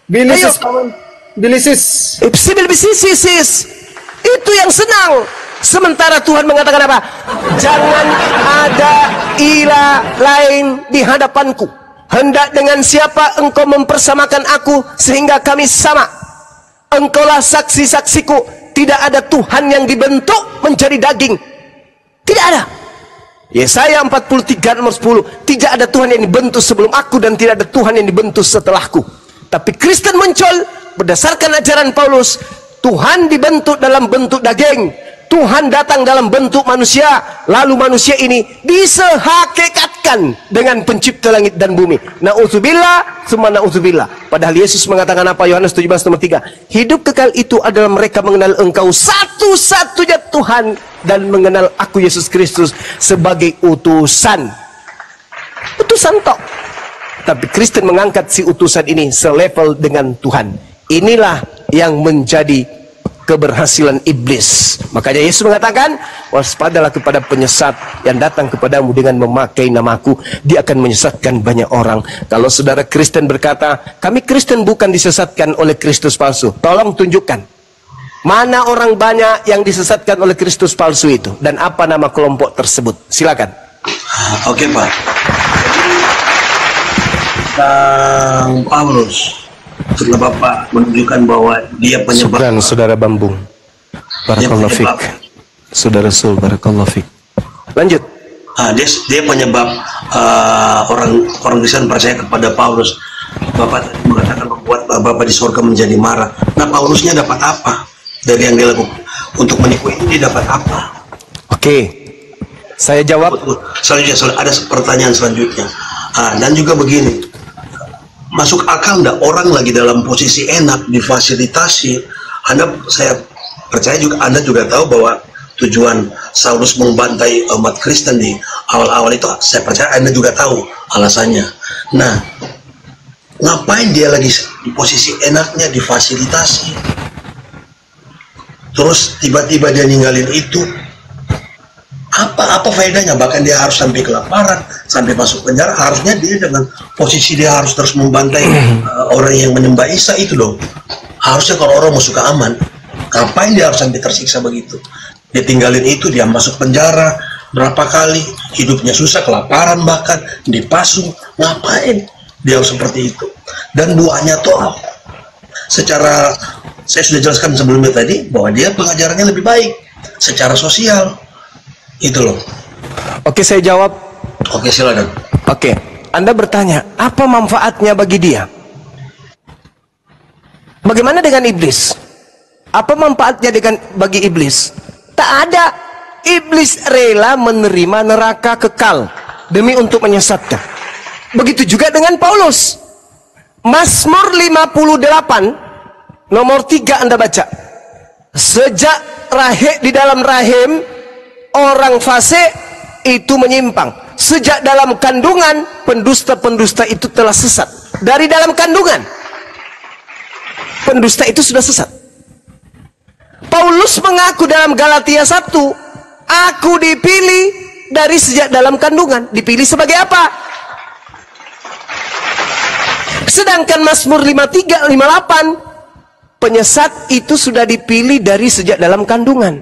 Bilisis. Itu yang senang. Sementara Tuhan mengatakan apa? Jangan ada ilah lain di hadapanku. Hendak dengan siapa engkau mempersamakan aku sehingga kami sama. Engkaulah saksi-saksiku. Tidak ada Tuhan yang dibentuk menjadi daging. Tidak ada. Yesaya 43 nomor 10. Tidak ada Tuhan yang dibentuk sebelum aku dan tidak ada Tuhan yang dibentuk setelahku. Tapi Kristen muncul berdasarkan ajaran Paulus. Tuhan dibentuk dalam bentuk daging. Tuhan datang dalam bentuk manusia. Lalu manusia ini disehakikatkan dengan pencipta langit dan bumi. Na'udzubillah, summa na'udzubillah. Padahal Yesus mengatakan apa? Yohanes 17 nomor 3. Hidup kekal itu adalah mereka mengenal engkau satu-satunya Tuhan dan mengenal aku Yesus Kristus sebagai utusan. Utusan tok. Tapi Kristen mengangkat si utusan ini selevel dengan Tuhan. Inilah yang menjadi keberhasilan iblis. Makanya Yesus mengatakan, waspadalah kepada penyesat yang datang kepadamu dengan memakai namaku. Dia akan menyesatkan banyak orang. Kalau saudara Kristen berkata, kami Kristen bukan disesatkan oleh Kristus palsu, tolong tunjukkan mana orang banyak yang disesatkan oleh Kristus palsu itu dan apa nama kelompok tersebut. Silakan. Oke Pak. Paulus, setelah Bapak menunjukkan bahwa dia penyebab. Syukran saudara Bambung. Barakallahu fik. Saudara Sul, barakallahu fik. Lanjut. Dia penyebab orang Kristen percaya kepada Paulus. Bapak mengatakan membuat Bapak di surga menjadi marah. Nah, Paulusnya dapat apa dari yang dia lakukan? Untuk menipu ini dia dapat apa? Oke. Saya jawab. Selanjutnya ada pertanyaan selanjutnya. Dan juga begini. Masuk akal enggak orang lagi dalam posisi enak difasilitasi? Saya percaya juga Anda juga tahu bahwa tujuan Saulus membantai umat Kristen di awal-awal itu, saya percaya Anda juga tahu alasannya. Nah, ngapain dia lagi di posisi enaknya difasilitasi? Terus tiba-tiba dia ninggalin itu? Apa faedahnya? Bahkan dia harus sampai kelaparan, sampai masuk penjara. Harusnya dia dengan posisi dia harus terus membantai orang yang menyembah Isa itu dong. Harusnya kalau orang mau suka aman, ngapain dia harus sampai tersiksa begitu? Dia tinggalin itu, dia masuk penjara berapa kali, hidupnya susah, kelaparan bahkan, dipasung. Ngapain dia harus seperti itu? Dan buahnya toh, secara saya sudah jelaskan sebelumnya tadi bahwa dia pengajarannya lebih baik secara sosial. Itu loh. Oke, saya jawab. Oke, silakan. Oke, Anda bertanya, apa manfaatnya bagi dia? Bagaimana dengan iblis? Apa manfaatnya bagi iblis? Tak ada. Iblis rela menerima neraka kekal demi untuk menyesatkan. Begitu juga dengan Paulus. Mazmur 58 nomor 3 Anda baca. Sejak di dalam rahim orang fasik itu menyimpang. Sejak dalam kandungan pendusta-pendusta itu telah sesat. Dari dalam kandungan pendusta itu sudah sesat. Paulus mengaku dalam Galatia 1, aku dipilih dari sejak dalam kandungan. Dipilih sebagai apa? Sedangkan Mazmur 53, 58, penyesat itu sudah dipilih dari sejak dalam kandungan.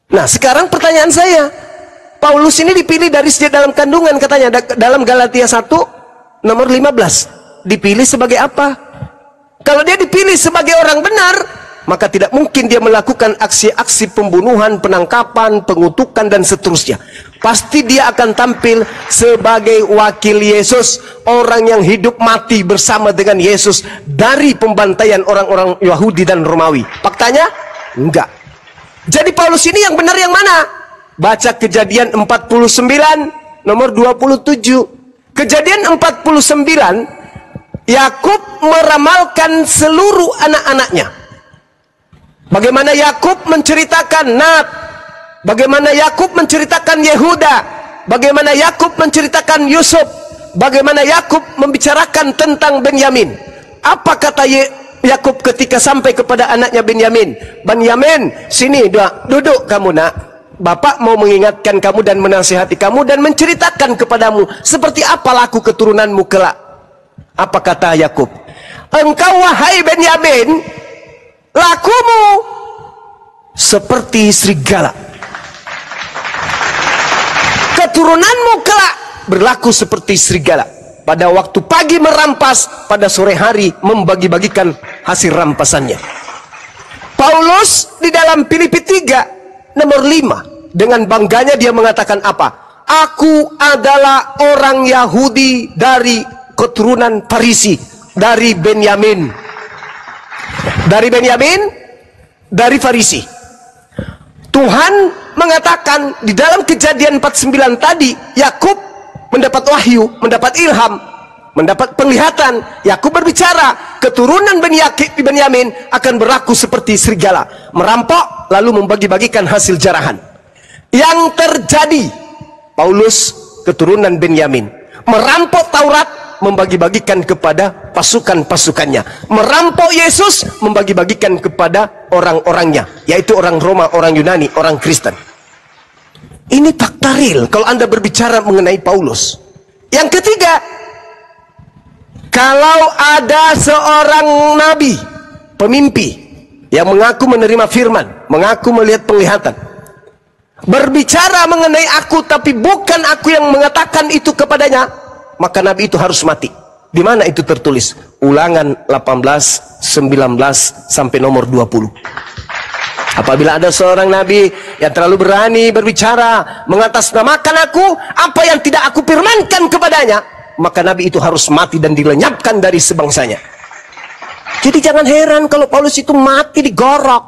Nah, sekarang pertanyaan saya, Paulus ini dipilih dari sejak dalam kandungan, katanya dalam Galatia 1 nomor 15. Dipilih sebagai apa? Kalau dia dipilih sebagai orang benar, maka tidak mungkin dia melakukan aksi-aksi pembunuhan, penangkapan, pengutukan, dan seterusnya. Pasti dia akan tampil sebagai wakil Yesus, orang yang hidup mati bersama dengan Yesus dari pembantaian orang-orang Yahudi dan Romawi. Faktanya? Enggak. Jadi Paulus ini yang benar yang mana? Baca Kejadian 49 nomor 27. Kejadian 49, Yakub meramalkan seluruh anak-anaknya. Bagaimana Yakub menceritakan Nat, bagaimana Yakub menceritakan Yehuda, bagaimana Yakub menceritakan Yusuf, bagaimana Yakub membicarakan tentang Benyamin. Apa kata Yakub ketika sampai kepada anaknya Benyamin? Benyamin, sini duduk kamu nak. Bapak mau mengingatkan kamu dan menasihati kamu dan menceritakan kepadamu seperti apa laku keturunanmu kelak. Apa kata Yakub? Engkau wahai Benyamin, lakumu seperti serigala. Keturunanmu kelak berlaku seperti serigala. Pada waktu pagi merampas, pada sore hari membagi-bagikan hasil rampasannya. Paulus di dalam Filipi 3 nomor 5 dengan bangganya dia mengatakan apa? Aku adalah orang Yahudi dari keturunan Farisi, dari Benyamin. Dari Benyamin, dari Farisi. Tuhan mengatakan di dalam Kejadian 49 tadi, Yakub mendapat wahyu, mendapat ilham, mendapat penglihatan. Yakub berbicara, keturunan Benyamin akan berlaku seperti serigala, merampok lalu membagi-bagikan hasil jarahan. Yang terjadi, Paulus keturunan Benyamin merampok Taurat, membagi-bagikan kepada pasukan-pasukannya, merampok Yesus, membagi-bagikan kepada orang-orangnya, yaitu orang Roma, orang Yunani, orang Kristen. Ini fakta real kalau Anda berbicara mengenai Paulus. Yang ketiga, kalau ada seorang nabi, pemimpi yang mengaku menerima firman, mengaku melihat penglihatan, berbicara mengenai aku tapi bukan aku yang mengatakan itu kepadanya, maka nabi itu harus mati. Di mana itu tertulis? Ulangan 18, 19 sampai nomor 20. Apabila ada seorang nabi yang terlalu berani berbicara mengatasnamakan aku, apa yang tidak aku firmankan kepadanya, maka nabi itu harus mati dan dilenyapkan dari sebangsanya. Jadi jangan heran kalau Paulus itu mati digorok,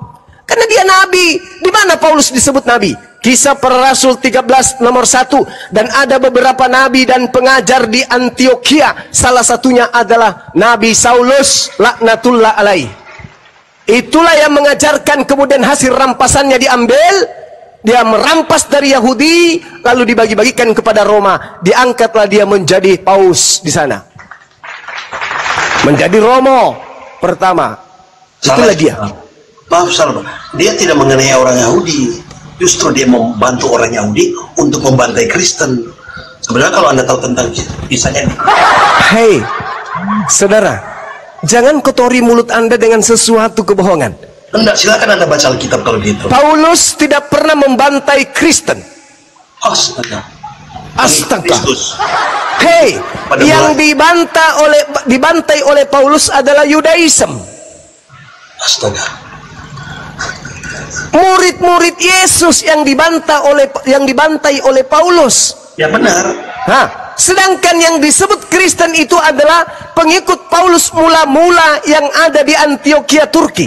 karena dia nabi. Di mana Paulus disebut nabi? Kisah Para Rasul 13 nomor 1. Dan ada beberapa nabi dan pengajar di Antioquia. Salah satunya adalah Nabi Saulus laknatullah alaihi. Itulah yang mengajarkan, kemudian hasil rampasannya diambil. Dia merampas dari Yahudi, lalu dibagi-bagikan kepada Roma. Diangkatlah dia menjadi paus di sana. Menjadi Romo pertama. Itulah dia. Maaf, salah. Dia tidak mengenai orang Yahudi. Justru dia membantu orang Yahudi untuk membantai Kristen. Sebenarnya kalau Anda tahu tentang kisahnya. Hei, saudara, jangan kotori mulut Anda dengan sesuatu kebohongan. Enggak, silakan Anda baca Alkitab kalau gitu. Paulus tidak pernah membantai Kristen. Astaga. Astaga. Hei, yang dibantai oleh Paulus adalah Yudaism. Astaga. Murid-murid Yesus yang dibantai oleh Paulus. Ya benar. Sedangkan yang disebut Kristen itu adalah pengikut Paulus mula-mula yang ada di Antioquia, Turki.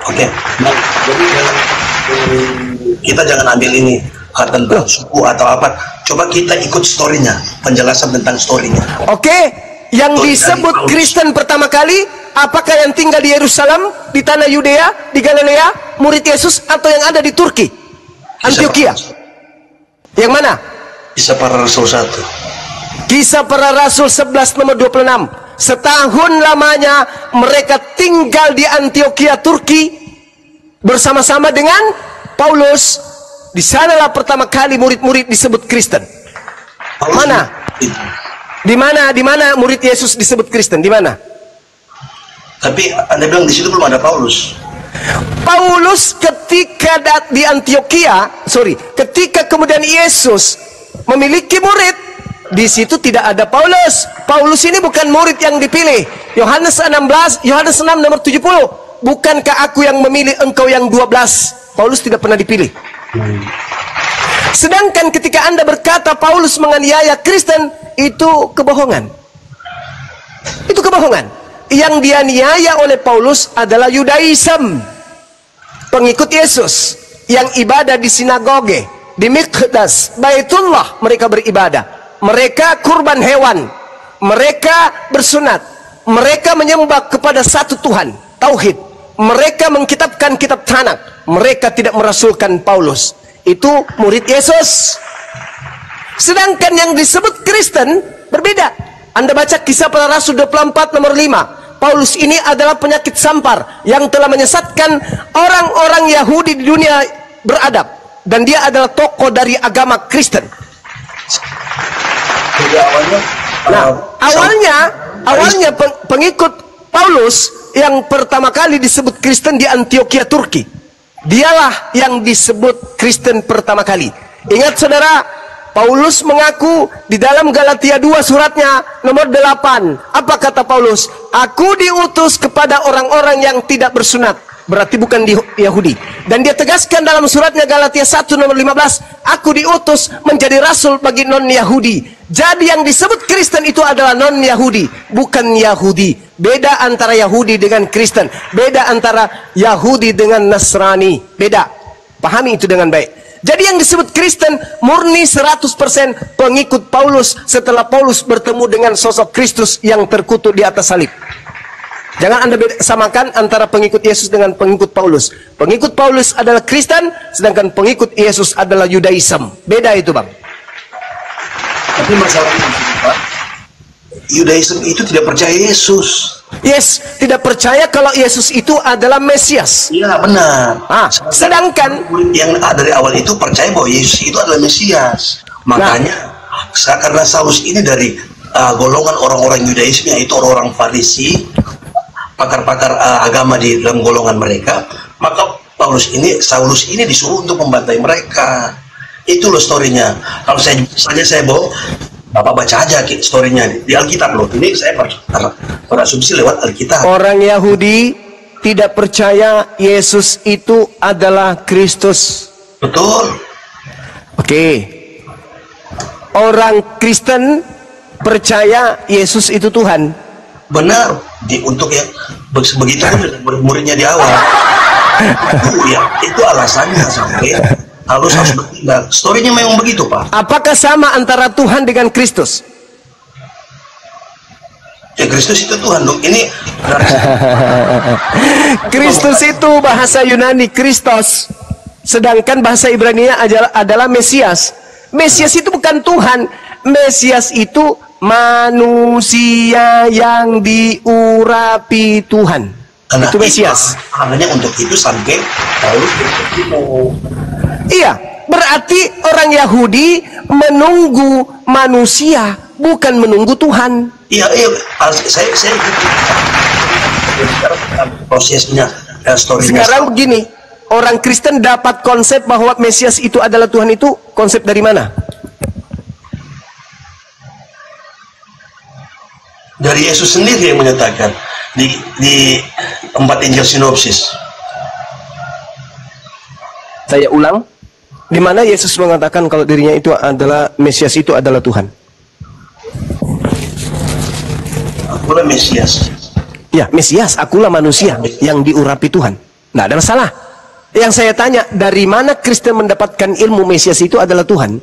Oke. Nah, jadi kita jangan ambil ini tentang suku atau apa. Coba kita ikut story-nya, penjelasan tentang story-nya. Oke, yang disebut Kristen pertama kali, apakah yang tinggal di Yerusalem, di tanah Yudea, di Galilea, murid Yesus, atau yang ada di Turki, Antioquia? Yang mana? Kisah Para Rasul 1. Kisah Para Rasul 11 nomor 26. Setahun lamanya mereka tinggal di Antioquia, Turki, bersama-sama dengan Paulus, di sanalah pertama kali murid-murid disebut Kristen. Mana? Di mana murid Yesus disebut Kristen? Di mana? Tapi Anda bilang di situ belum ada Paulus. Paulus ketika di Antioquia, ketika kemudian Yesus memiliki murid, di situ tidak ada Paulus. Paulus ini bukan murid yang dipilih. Yohanes 6 nomor 70. Bukankah aku yang memilih, engkau yang 12? Paulus tidak pernah dipilih. Sedangkan ketika Anda berkata Paulus menganiaya Kristen, itu kebohongan. Itu kebohongan. Yang dianiaya oleh Paulus adalah Yudaism, pengikut Yesus yang ibadah di sinagoge, di Miqdas, Baitullah. Mereka beribadah, mereka kurban hewan, mereka bersunat, mereka menyembah kepada satu Tuhan, tauhid. Mereka mengkitabkan kitab Tanakh, mereka tidak merasulkan Paulus. Itu murid Yesus. Sedangkan yang disebut Kristen berbeda. Anda baca Kisah Para Rasul 24 nomor 5. Paulus ini adalah penyakit sampar yang telah menyesatkan orang-orang Yahudi di dunia beradab, dan dia adalah tokoh dari agama Kristen. Nah, awalnya pengikut Paulus yang pertama kali disebut Kristen di Antioquia, Turki. Dialah yang disebut Kristen pertama kali. Ingat saudara, Paulus mengaku di dalam Galatia 2 suratnya nomor 8. Apa kata Paulus? Aku diutus kepada orang-orang yang tidak bersunat. Berarti bukan di Yahudi. Dan dia tegaskan dalam suratnya Galatia 1 nomor 15. Aku diutus menjadi rasul bagi non-Yahudi. Jadi yang disebut Kristen itu adalah non-Yahudi, bukan Yahudi. Beda antara Yahudi dengan Kristen. Beda antara Yahudi dengan Nasrani. Beda. Pahami itu dengan baik. Jadi yang disebut Kristen murni 100% pengikut Paulus setelah Paulus bertemu dengan sosok Kristus yang terkutuk di atas salib. Jangan Anda samakan antara pengikut Yesus dengan pengikut Paulus. Pengikut Paulus adalah Kristen, sedangkan pengikut Yesus adalah Yudaism. Beda itu, Bang. Tapi masalahnya, Pak, Yudaism itu tidak percaya Yesus. Yes, tidak percaya kalau Yesus itu adalah Mesias. Iya, benar. Sedangkan yang dari awal itu percaya bahwa Yesus itu adalah Mesias. Makanya karena Saulus ini dari golongan orang-orang Yudaisme, yaitu orang-orang Farisi, pakar-pakar agama di dalam golongan mereka, maka Saulus ini disuruh untuk membantai mereka. Itu loh storynya. Kalau saya bawa, Bapak baca aja storynya di Alkitab loh. Ini saya berasumsi lewat Alkitab. Orang Yahudi tidak percaya Yesus itu adalah Kristus. Betul. Oke. Orang Kristen percaya Yesus itu Tuhan. Benar. Untuk yang begitu pun muridnya di awal. Itu alasannya sampai harus bertindak. Storynya memang begitu, Pak. Apakah sama antara Tuhan dengan Kristus? Ya, Kristus itu Tuhan dong. Ini Kristus itu bahasa Yunani Kristos, sedangkan bahasa Ibrani adalah Mesias. Mesias itu bukan Tuhan. Mesias itu manusia yang diurapi Tuhan. Itu Mesias. Hanya untuk itu sampai Paulus bertemu. Iya, berarti orang Yahudi menunggu manusia, bukan menunggu Tuhan. Iya, saya prosesnya story-nya. Sekarang begini, orang Kristen dapat konsep bahwa Mesias itu adalah Tuhan itu konsep dari mana? Dari Yesus sendiri yang menyatakan di 4 Injil sinopsis. Saya ulang, di mana Yesus mengatakan kalau dirinya itu adalah Mesias, itu adalah Tuhan? Akulah Mesias. Ya, Mesias, akulah manusia yang diurapi Tuhan. Nah, ada masalah. Yang saya tanya, dari mana Kristen mendapatkan ilmu Mesias itu adalah Tuhan?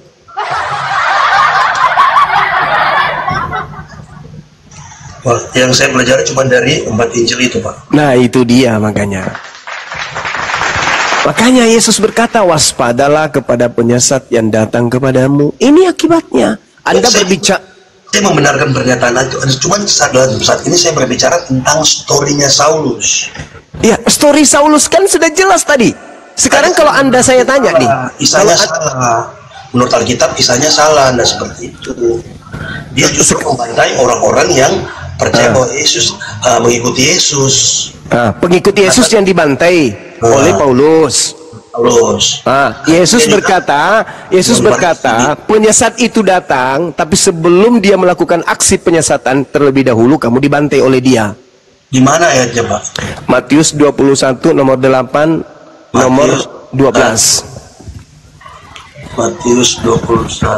Wah, yang saya pelajari cuma dari 4 Injil itu, Pak. Nah, itu dia makanya. Makanya Yesus berkata, waspadalah kepada penyesat yang datang kepadamu. Ini akibatnya. Anda berbicara. Saya membenarkan pernyataan itu. Cuma saat ini saya berbicara tentang storynya Saulus. Ya, story Saulus kan sudah jelas tadi. Sekarang kalau Anda saya tanya nih, Isanya salah. Menurut Alkitab Isanya salah, nah seperti itu. Dia justru membantai orang-orang yang percaya bahwa Yesus mengikuti Yesus. Pengikut Yesus yang dibantai oleh Paulus. Yesus berkata, penyesat itu datang, tapi sebelum dia melakukan aksi penyesatan, terlebih dahulu kamu dibantai oleh dia. Di mana ayatnya, Pak? Matius 21 nomor 8 nomor 12. Matius 21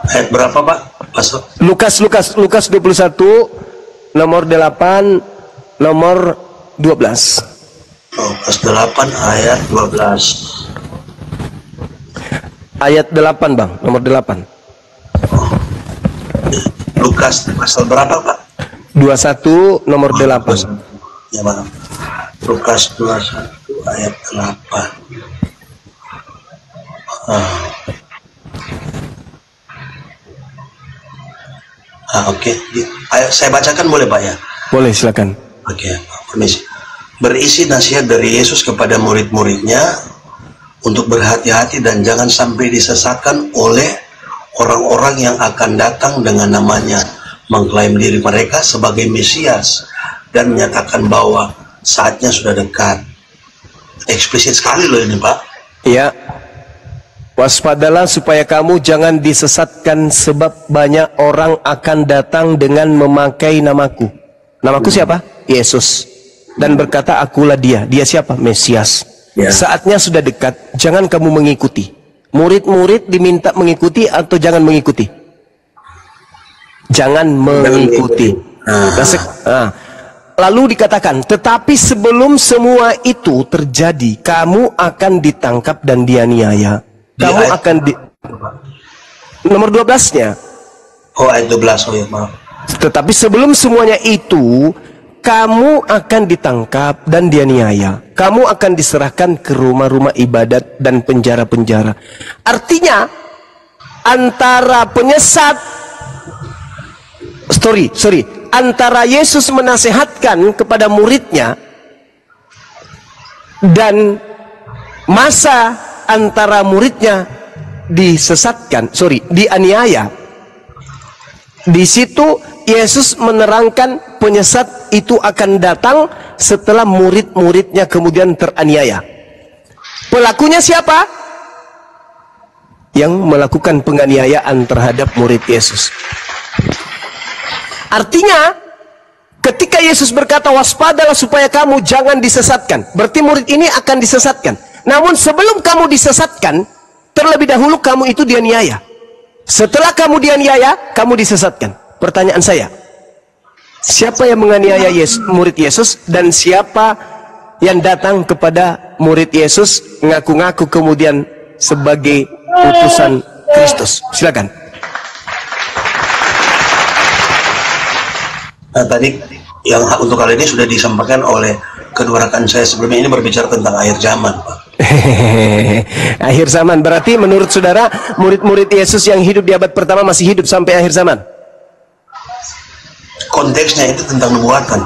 ayat berapa, Pak? Pastor? Lukas 21 nomor 8 nomor 12. Lukas 8 ayat 12. Ayat 8, Bang, nomor 8. Lukas pasal berapa, Pak? 21 nomor 8. Ya, Pak. Lukas 21 ayat 8. Oke. Ayo saya bacakan boleh, Pak, ya? Boleh, silakan. Oke, permisi. Berisi nasihat dari Yesus kepada murid-muridnya untuk berhati-hati dan jangan sampai disesatkan oleh orang-orang yang akan datang dengan namanya, mengklaim diri mereka sebagai Mesias dan menyatakan bahwa saatnya sudah dekat. Eksplisit sekali loh ini, Pak. Iya. Waspadalah supaya kamu jangan disesatkan, sebab banyak orang akan datang dengan memakai namaku. Namaku siapa? Yesus. Dan berkata, akulah dia. Dia siapa? Mesias. Ya. Saatnya sudah dekat, jangan kamu mengikuti. Murid-murid diminta mengikuti atau jangan mengikuti? Jangan mengikuti. Lalu dikatakan, tetapi sebelum semua itu terjadi, kamu akan ditangkap dan dianiaya. Kamu akan nomor 12-nya. Ayat 12. Oh ya, maaf. Tetapi sebelum semuanya itu, kamu akan ditangkap dan dianiaya. Kamu akan diserahkan ke rumah-rumah ibadat dan penjara-penjara. Artinya, antara penyesat, antara Yesus menasehatkan kepada muridnya dan masa antara muridnya dianiaya. Di situ Yesus menerangkan penyesat itu akan datang setelah murid-muridnya kemudian teraniaya. Pelakunya siapa? Yang melakukan penganiayaan terhadap murid Yesus. Artinya, ketika Yesus berkata, waspadalah supaya kamu jangan disesatkan, berarti murid ini akan disesatkan. Namun sebelum kamu disesatkan, terlebih dahulu kamu itu dianiaya. Setelah kamu dianiaya, kamu disesatkan. Pertanyaan saya, siapa yang menganiaya murid Yesus dan siapa yang datang kepada murid Yesus ngaku-ngaku kemudian sebagai utusan Kristus? Silakan. Nah, tadi yang untuk kali ini sudah disampaikan oleh kedua rekan saya sebelumnya, ini berbicara tentang akhir zaman, Pak. Akhir zaman berarti menurut saudara murid-murid Yesus yang hidup di abad pertama masih hidup sampai akhir zaman? Konteksnya itu tentang nubuatan.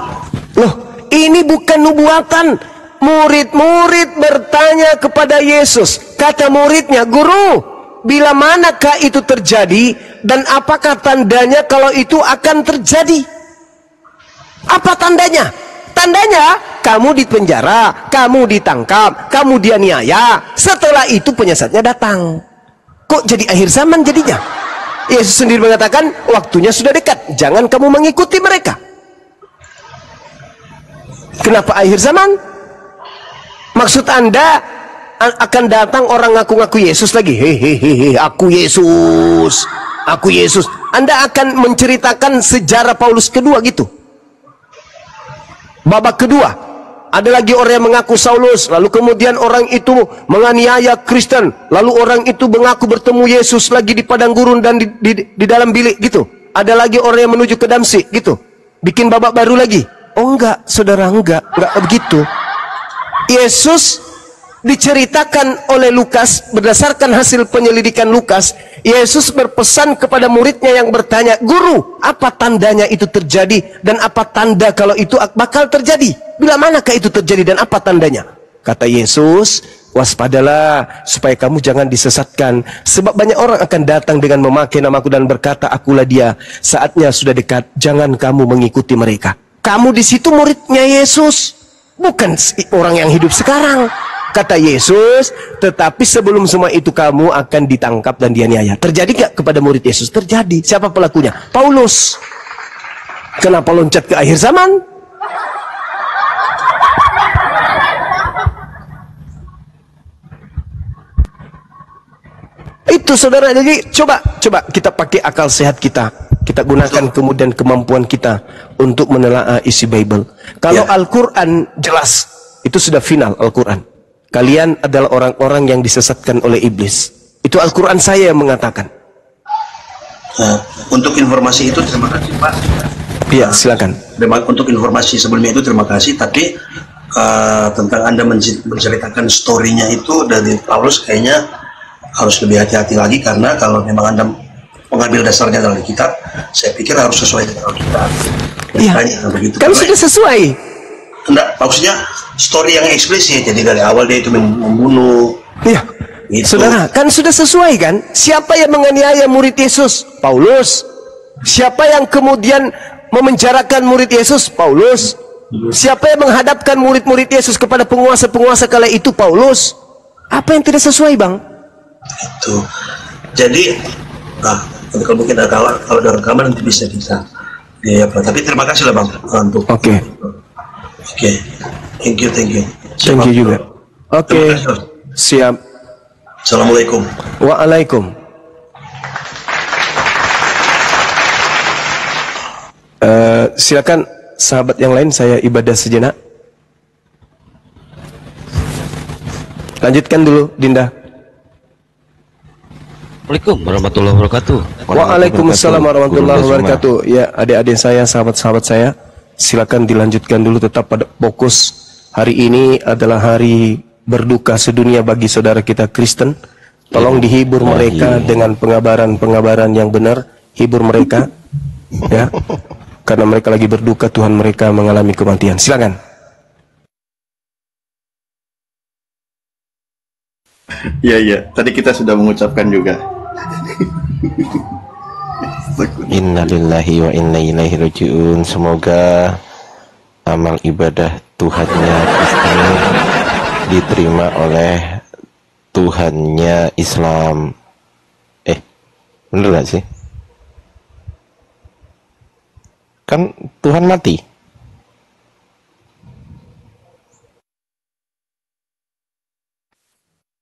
Loh, ini bukan nubuatan. Murid-murid bertanya kepada Yesus. Kata muridnya, Guru, bila manakah itu terjadi dan apakah tandanya kalau itu akan terjadi? Apa tandanya? Tandanya kamu dipenjara, kamu ditangkap, kamu dianiaya. Setelah itu penyesatnya datang. Kok jadi akhir zaman jadinya? Yesus sendiri mengatakan waktunya sudah dekat, jangan kamu mengikuti mereka. Kenapa akhir zaman? Maksud Anda akan datang orang ngaku-ngaku Yesus lagi? Hehehe, aku Yesus, aku Yesus. Anda akan menceritakan sejarah Paulus kedua gitu? Babak kedua, ada lagi orang yang mengaku Saulus, lalu kemudian orang itu menganiaya Kristen, lalu orang itu mengaku bertemu Yesus lagi di padang gurun dan di dalam bilik gitu. Ada lagi orang yang menuju ke Damsyik gitu, bikin babak baru lagi. Oh enggak, saudara, enggak begitu. Yesus diceritakan oleh Lukas, berdasarkan hasil penyelidikan Lukas, Yesus berpesan kepada muridnya yang bertanya, Guru, apa tandanya itu terjadi dan apa tanda kalau itu bakal terjadi? Bila manakah itu terjadi dan apa tandanya? Kata Yesus, waspadalah supaya kamu jangan disesatkan, sebab banyak orang akan datang dengan memakai namaku dan berkata, akulah dia. Saatnya sudah dekat, jangan kamu mengikuti mereka. Kamu di situ muridnya Yesus, bukan orang yang hidup sekarang. Kata Yesus, tetapi sebelum semua itu kamu akan ditangkap dan dianiaya. Terjadi gak kepada murid Yesus? Terjadi. Siapa pelakunya? Paulus. Kenapa loncat ke akhir zaman? Itu saudara. Jadi coba kita pakai akal sehat kita. Kita gunakan kemudian kemampuan kita untuk menelaah isi Bible. Kalau Al-Quran jelas, itu sudah final Al-Quran. Kalian adalah orang-orang yang disesatkan oleh iblis. Itu Al-Quran saya yang mengatakan. Nah, untuk informasi itu terima kasih Pak. Iya, silakan. Untuk informasi sebelumnya itu terima kasih. Tapi tentang Anda menceritakan story-nya itu dari Paulus, kayaknya harus lebih hati-hati lagi, karena kalau memang Anda mengambil dasarnya dari kitab, saya pikir harus sesuai dengan Alkitab. Iya. Kan sudah sesuai. Enggak, maksudnya story yang eksplisit. Jadi dari awal dia itu membunuh. Iya. Gitu. Saudara, kan sudah sesuai kan? Siapa yang menganiaya murid Yesus? Paulus. Siapa yang kemudian memenjarakan murid Yesus? Paulus. Siapa yang menghadapkan murid-murid Yesus kepada penguasa-penguasa kala itu? Paulus. Apa yang tidak sesuai, Bang? Itu. Jadi, kalau mungkin ada kalau ada rekaman nanti bisa ya, tapi terima kasih lah Bang untuk. Oke. Thank you. Thank you juga. Oke. Siap. Assalamualaikum. Waalaikum. Silakan sahabat yang lain, saya ibadah sejenak. Lanjutkan dulu, Dinda. Assalamualaikum warahmatullahi wabarakatuh. Waalaikumsalam warahmatullahi wabarakatuh. Ya, adik-adik saya, sahabat-sahabat saya, silakan dilanjutkan dulu, tetap pada fokus. Hari ini adalah hari berduka sedunia bagi saudara kita Kristen. Tolong dihibur mereka dengan pengabaran-pengabaran yang benar. Hibur mereka, ya, karena mereka lagi berduka, Tuhan mereka mengalami kematian. Silakan. Iya. Tadi kita sudah mengucapkan juga. Innalillahi wa inna ilaihi rajiun. Semoga amal ibadah Tuhannya Kristen diterima oleh Tuhannya Islam. Bener gak sih? Kan Tuhan mati.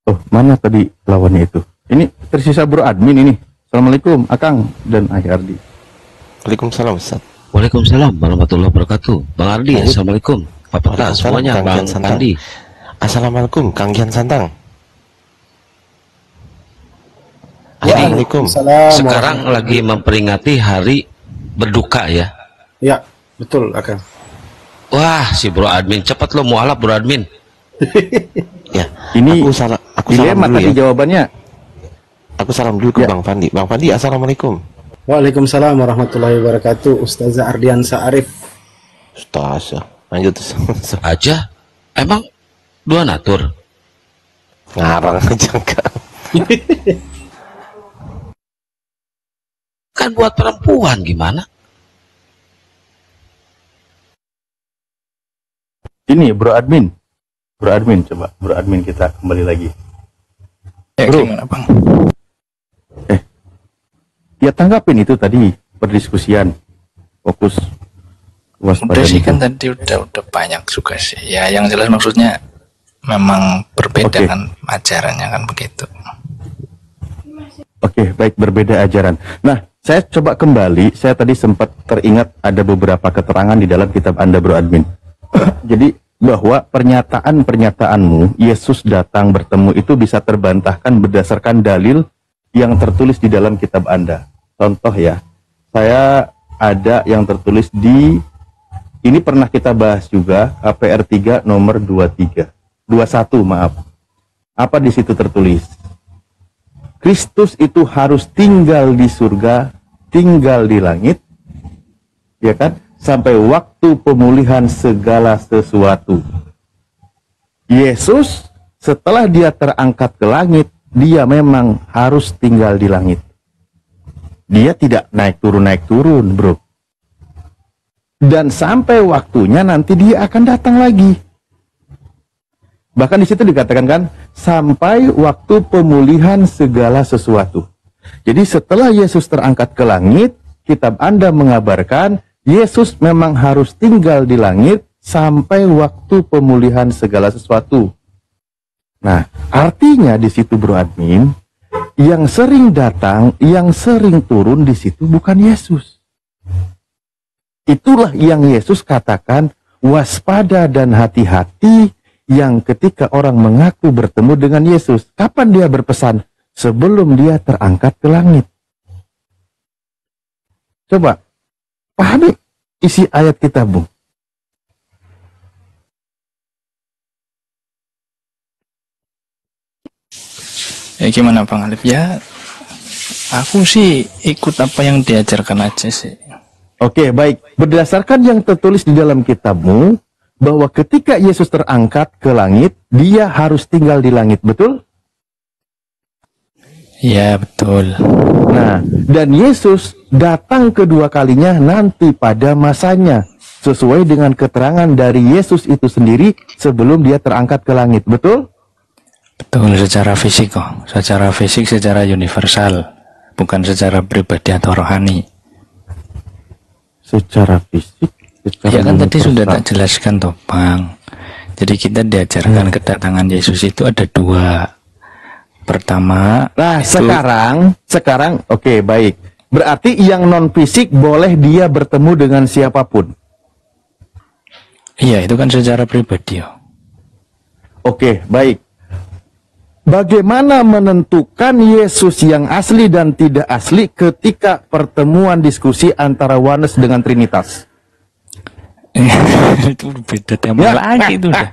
Oh, mana tadi lawannya itu? Ini tersisa bro admin ini. Assalamualaikum Akang dan Ayah Ardi. Waalaikumsalam Ustaz. Waalaikumsalam warahmatullahi wabarakatuh. Bang Ardi, Assalamualaikum. Apa semuanya, Bang Ardi. Assalamualaikum Kang Gian Santang. Assalamualaikum. Sekarang lagi memperingati hari berduka ya? Ya, betul Akang. Wah, si bro admin cepat lo mualaf bro admin. Ya, ini aku salam dulu ya jawabannya. Aku salam dulu ke Bang Fandi. Bang Fandi, assalamualaikum. Waalaikumsalam warahmatullahi wabarakatuh. Ustazah Ardiansa Arif. Ustazah, lanjut aja. Emang dua natur? Ngarang aja kan. Kan buat perempuan gimana? Ini bro admin coba bro admin kita kembali lagi. Bro, gimana Bang? Ya tanggapin itu tadi perdiskusian, fokus Udah sih kan tadi udah banyak juga sih. Ya yang jelas maksudnya memang berbeda kan ajarannya kan begitu. Oke, baik, berbeda ajaran. Nah, saya coba kembali, saya tadi sempat teringat ada beberapa keterangan di dalam kitab Anda bro admin. Jadi bahwa pernyataan-pernyataanmu Yesus datang bertemu itu bisa terbantahkan berdasarkan dalil yang tertulis di dalam kitab Anda. Contoh ya, saya ada yang tertulis di, ini pernah kita bahas juga, KPR 3 nomor 21 maaf. Apa di situ tertulis? Kristus itu harus tinggal di surga, tinggal di langit, ya kan? Sampai waktu pemulihan segala sesuatu. Yesus setelah dia terangkat ke langit, dia memang harus tinggal di langit. Dia tidak naik turun, bro. Dan sampai waktunya nanti dia akan datang lagi. Bahkan di situ dikatakan kan, sampai waktu pemulihan segala sesuatu. Jadi setelah Yesus terangkat ke langit, kitab Anda mengabarkan Yesus memang harus tinggal di langit sampai waktu pemulihan segala sesuatu. Nah, artinya di situ bro admin, yang sering datang, yang sering turun di situ bukan Yesus. Itulah yang Yesus katakan, waspada dan hati-hati yang ketika orang mengaku bertemu dengan Yesus. Kapan dia berpesan? Sebelum dia terangkat ke langit. Coba, pahami isi ayat kita, Bung. Gimana Bang Alif? Ya, aku sih ikut apa yang diajarkan aja sih. Oke, baik. Berdasarkan yang tertulis di dalam kitabmu, bahwa ketika Yesus terangkat ke langit, dia harus tinggal di langit, betul? Ya, betul. Nah, dan Yesus datang kedua kalinya nanti pada masanya, sesuai dengan keterangan dari Yesus itu sendiri sebelum dia terangkat ke langit, betul? Betul, secara fisik kok. Secara fisik, secara universal. Bukan secara pribadi atau rohani. Secara fisik, secara ya kan universal. Tadi sudah tak jelaskan toh Bang. Jadi kita diajarkan kedatangan Yesus itu ada dua. Pertama, nah itu... sekarang oke, baik. Berarti yang non fisik boleh dia bertemu dengan siapapun. Iya, itu kan secara pribadi ya. Oke, baik. Bagaimana menentukan Yesus yang asli dan tidak asli ketika pertemuan diskusi antara Oneness dengan Trinitas? Itu beda tema lagi itu udah.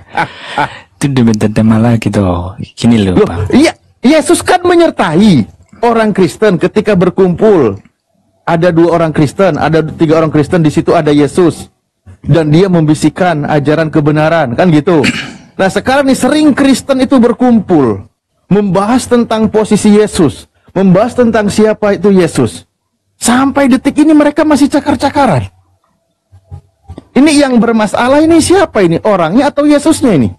Itu udah beda tema lagi tuh. Gini loh, Bang. Iya, Yesus kan menyertai orang Kristen ketika berkumpul. Ada 2 orang Kristen, ada 3 orang Kristen, di situ ada Yesus. Dan dia membisikkan ajaran kebenaran, kan gitu. Nah sekarang nih sering Kristen itu berkumpul, membahas tentang posisi Yesus, membahas tentang siapa itu Yesus. Sampai detik ini mereka masih cakar-cakaran. Ini yang bermasalah ini siapa ini? Orangnya atau Yesusnya ini?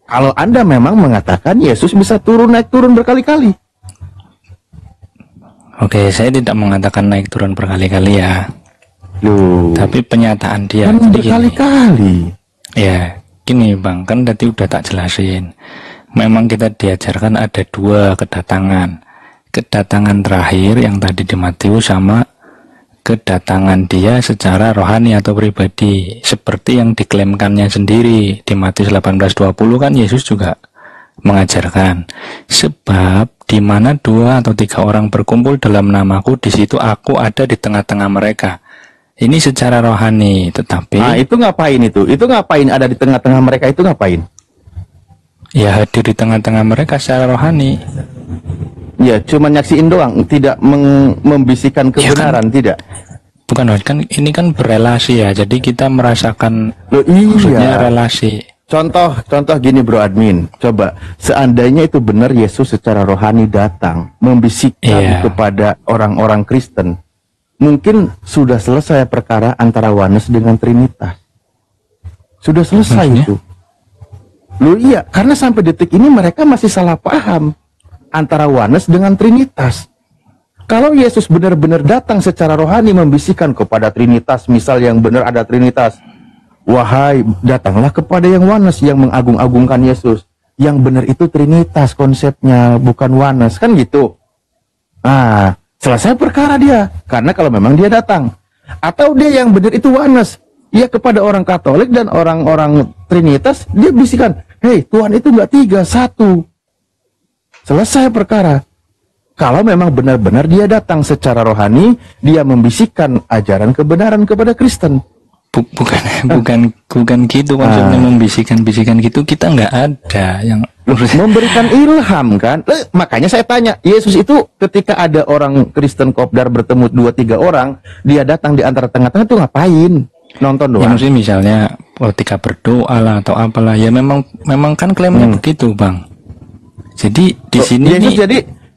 Kalau Anda memang mengatakan Yesus bisa turun naik turun berkali-kali. Oke, saya tidak mengatakan naik turun berkali-kali ya. Loh, tapi penyataan dia kan berkali-kali. Ya, gini Bang, kan tadi udah tak jelasin. Memang kita diajarkan ada 2 kedatangan. Kedatangan terakhir yang tadi di Matius sama kedatangan dia secara rohani atau pribadi. Seperti yang diklaimkannya sendiri. Di Matius 18:20 kan Yesus juga mengajarkan. Sebab di mana 2 atau 3 orang berkumpul dalam namaku, di situ aku ada di tengah-tengah mereka. Ini secara rohani, tetapi... Nah, itu ngapain itu? Itu ngapain ada di tengah-tengah mereka itu ngapain? Ya hadir di tengah-tengah mereka secara rohani. Ya cuma nyaksiin doang, tidak membisikkan kebenaran, ya kan, tidak. Bukan, kan ini kan berelasi ya. Jadi kita merasakan iya. relasi. Contoh gini bro admin. Coba seandainya itu benar Yesus secara rohani datang membisikkan kepada orang-orang Kristen, mungkin sudah selesai perkara antara Oneness dengan Trinitas. Sudah selesai itu. Loh iya, karena sampai detik ini mereka masih salah paham antara Oneness dengan Trinitas. Kalau Yesus benar-benar datang secara rohani membisikkan kepada Trinitas, misal yang benar ada Trinitas, wahai datanglah kepada yang Oneness yang mengagung-agungkan Yesus. Yang benar itu Trinitas konsepnya, bukan Oneness, kan gitu. Nah, selesai perkara dia, karena kalau memang dia datang. Atau dia yang benar itu Oneness, ya kepada orang Katolik dan orang-orang Trinitas, dia bisikan, hei Tuhan itu nggak 3, 1. Selesai perkara. Kalau memang benar-benar dia datang secara rohani, dia membisikkan ajaran kebenaran kepada Kristen. Bukan gitu konsepnya membisikkan gitu, kita nggak ada yang memberikan ilham kan. Makanya saya tanya, Yesus itu ketika ada orang Kristen kopdar bertemu 2-3 orang, dia datang di antara tengah-tengah itu ngapain? Nonton doang. Ya, misalnya ketika berdoa lah atau apalah ya, memang kan klaimnya begitu Bang. Jadi di sini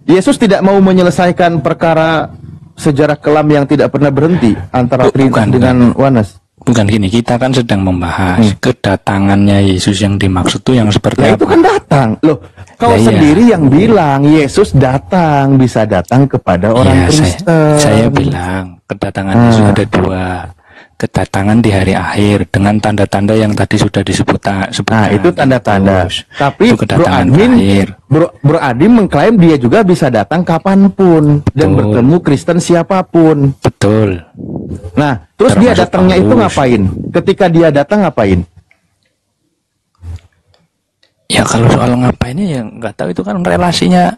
Yesus tidak mau menyelesaikan perkara sejarah kelam yang tidak pernah berhenti antara Trinity dengan Oneness. Bukan gini, kita kan sedang membahas kedatangannya Yesus yang dimaksud tuh yang seperti apa? Itu kan datang. Loh, kau sendiri yang bilang Yesus datang, bisa datang kepada orang Kristen. Saya bilang kedatangan Yesus ada dua. Kedatangan di hari akhir dengan tanda-tanda yang tadi sudah disebutkan. Nah, itu tanda-tanda. Tapi Bro Adim mengklaim dia juga bisa datang kapanpun dan bertemu Kristen siapapun. Betul. Nah, terus dia datangnya itu ngapain? Ketika dia datang ngapain? Ya kalau soal ngapainnya ya nggak tahu, itu kan relasinya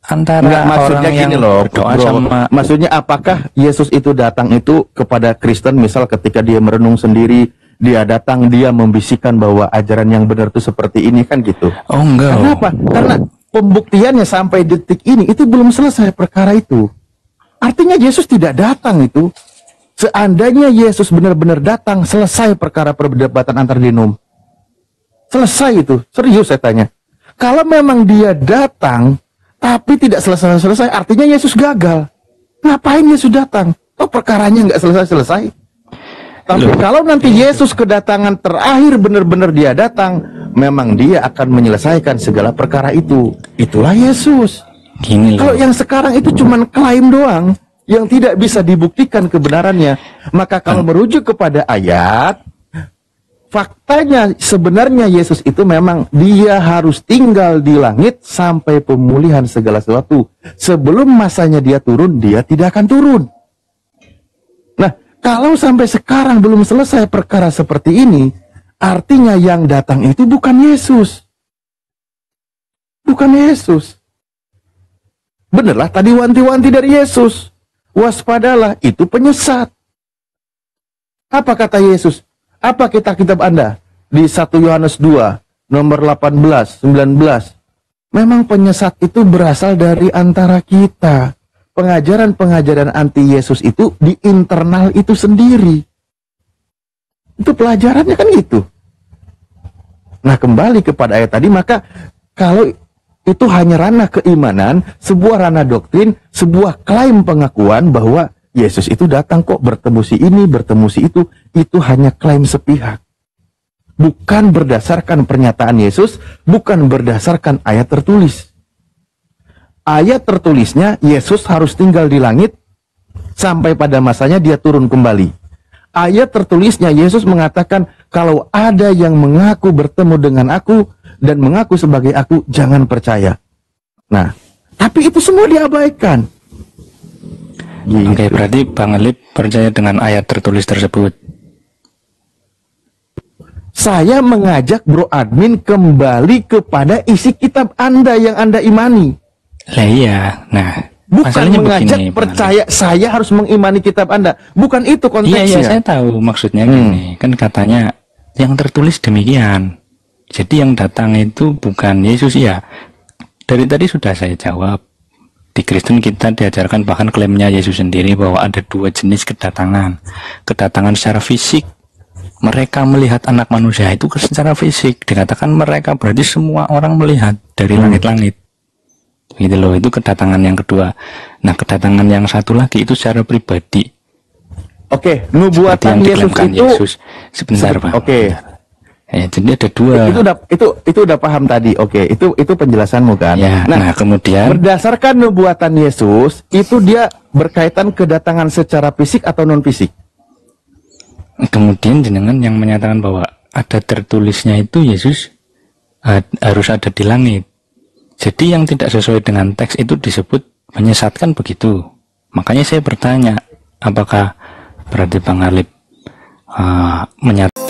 antara maksudnya orang yang gini loh, berdoa bro, sama. maksudnya apakah Yesus itu datang itu kepada Kristen, misal ketika dia merenung sendiri, dia datang, dia membisikkan bahwa ajaran yang benar itu seperti ini, kan gitu? Oh enggak. Kenapa? Karena pembuktiannya sampai detik ini itu belum selesai perkara itu. Artinya Yesus tidak datang itu. Seandainya Yesus benar-benar datang, selesai perkara perdebatan antar denom. Selesai itu, serius saya tanya. Kalau memang dia datang tapi tidak selesai-selesai, artinya Yesus gagal. Ngapain Yesus datang? Oh, perkaranya nggak selesai-selesai. Tapi kalau nanti Yesus kedatangan terakhir, benar-benar dia datang, memang dia akan menyelesaikan segala perkara itu. Itulah Yesus. Kalau yang sekarang itu cuman klaim doang, yang tidak bisa dibuktikan kebenarannya. Maka kalau merujuk kepada ayat, faktanya sebenarnya Yesus itu memang dia harus tinggal di langit sampai pemulihan segala sesuatu. Sebelum masanya dia turun, dia tidak akan turun. Nah, kalau sampai sekarang belum selesai perkara seperti ini, artinya yang datang itu bukan Yesus. Bukan Yesus. Benerlah tadi wanti-wanti dari Yesus. Waspadalah, itu penyesat. Apa kata Yesus? Apa kitab Anda? Di 1 Yohanes 2, nomor 18, 19. Memang penyesat itu berasal dari antara kita. Pengajaran-pengajaran anti Yesus itu di internal itu sendiri. Itu pelajarannya kan gitu. Nah, kembali kepada ayat tadi, maka kalau itu hanya ranah keimanan, sebuah ranah doktrin, sebuah klaim pengakuan bahwa Yesus itu datang kok, bertemu si ini, bertemu si itu hanya klaim sepihak. Bukan berdasarkan pernyataan Yesus, bukan berdasarkan ayat tertulis. Ayat tertulisnya, Yesus harus tinggal di langit, sampai pada masanya dia turun kembali. Ayat tertulisnya, Yesus mengatakan, kalau ada yang mengaku bertemu dengan aku, dan mengaku sebagai aku, jangan percaya. Nah, tapi itu semua diabaikan. Gitu. Oke, berarti Bang Alip percaya dengan ayat tertulis tersebut. Saya mengajak Bro Admin kembali kepada isi kitab Anda yang Anda imani. Lah iya, nah bukan mengajak begini, percaya saya harus mengimani kitab Anda. Bukan itu konteksnya. Iya, saya tahu maksudnya gini. Kan katanya yang tertulis demikian. Jadi yang datang itu bukan Yesus ya. Dari tadi sudah saya jawab. Di Kristen kita diajarkan, bahkan klaimnya Yesus sendiri, bahwa ada dua jenis kedatangan. Kedatangan secara fisik, mereka melihat anak manusia itu secara fisik. Dikatakan mereka berarti semua orang melihat dari langit-langit. Gitu loh, itu kedatangan yang kedua. Nah, kedatangan yang satu lagi itu secara pribadi. Oke, nubuatan Yesus itu sebentar Pak. Oke. Ya, jadi ada dua. Itu udah paham tadi. Oke, itu penjelasanmu kan. Ya, nah kemudian berdasarkan nubuatan Yesus itu dia berkaitan kedatangan secara fisik atau non fisik. Kemudian jenengan yang menyatakan bahwa ada tertulisnya itu Yesus harus ada di langit. Jadi yang tidak sesuai dengan teks itu disebut menyesatkan, begitu. Makanya saya bertanya, apakah berarti Bang Alip menyatakan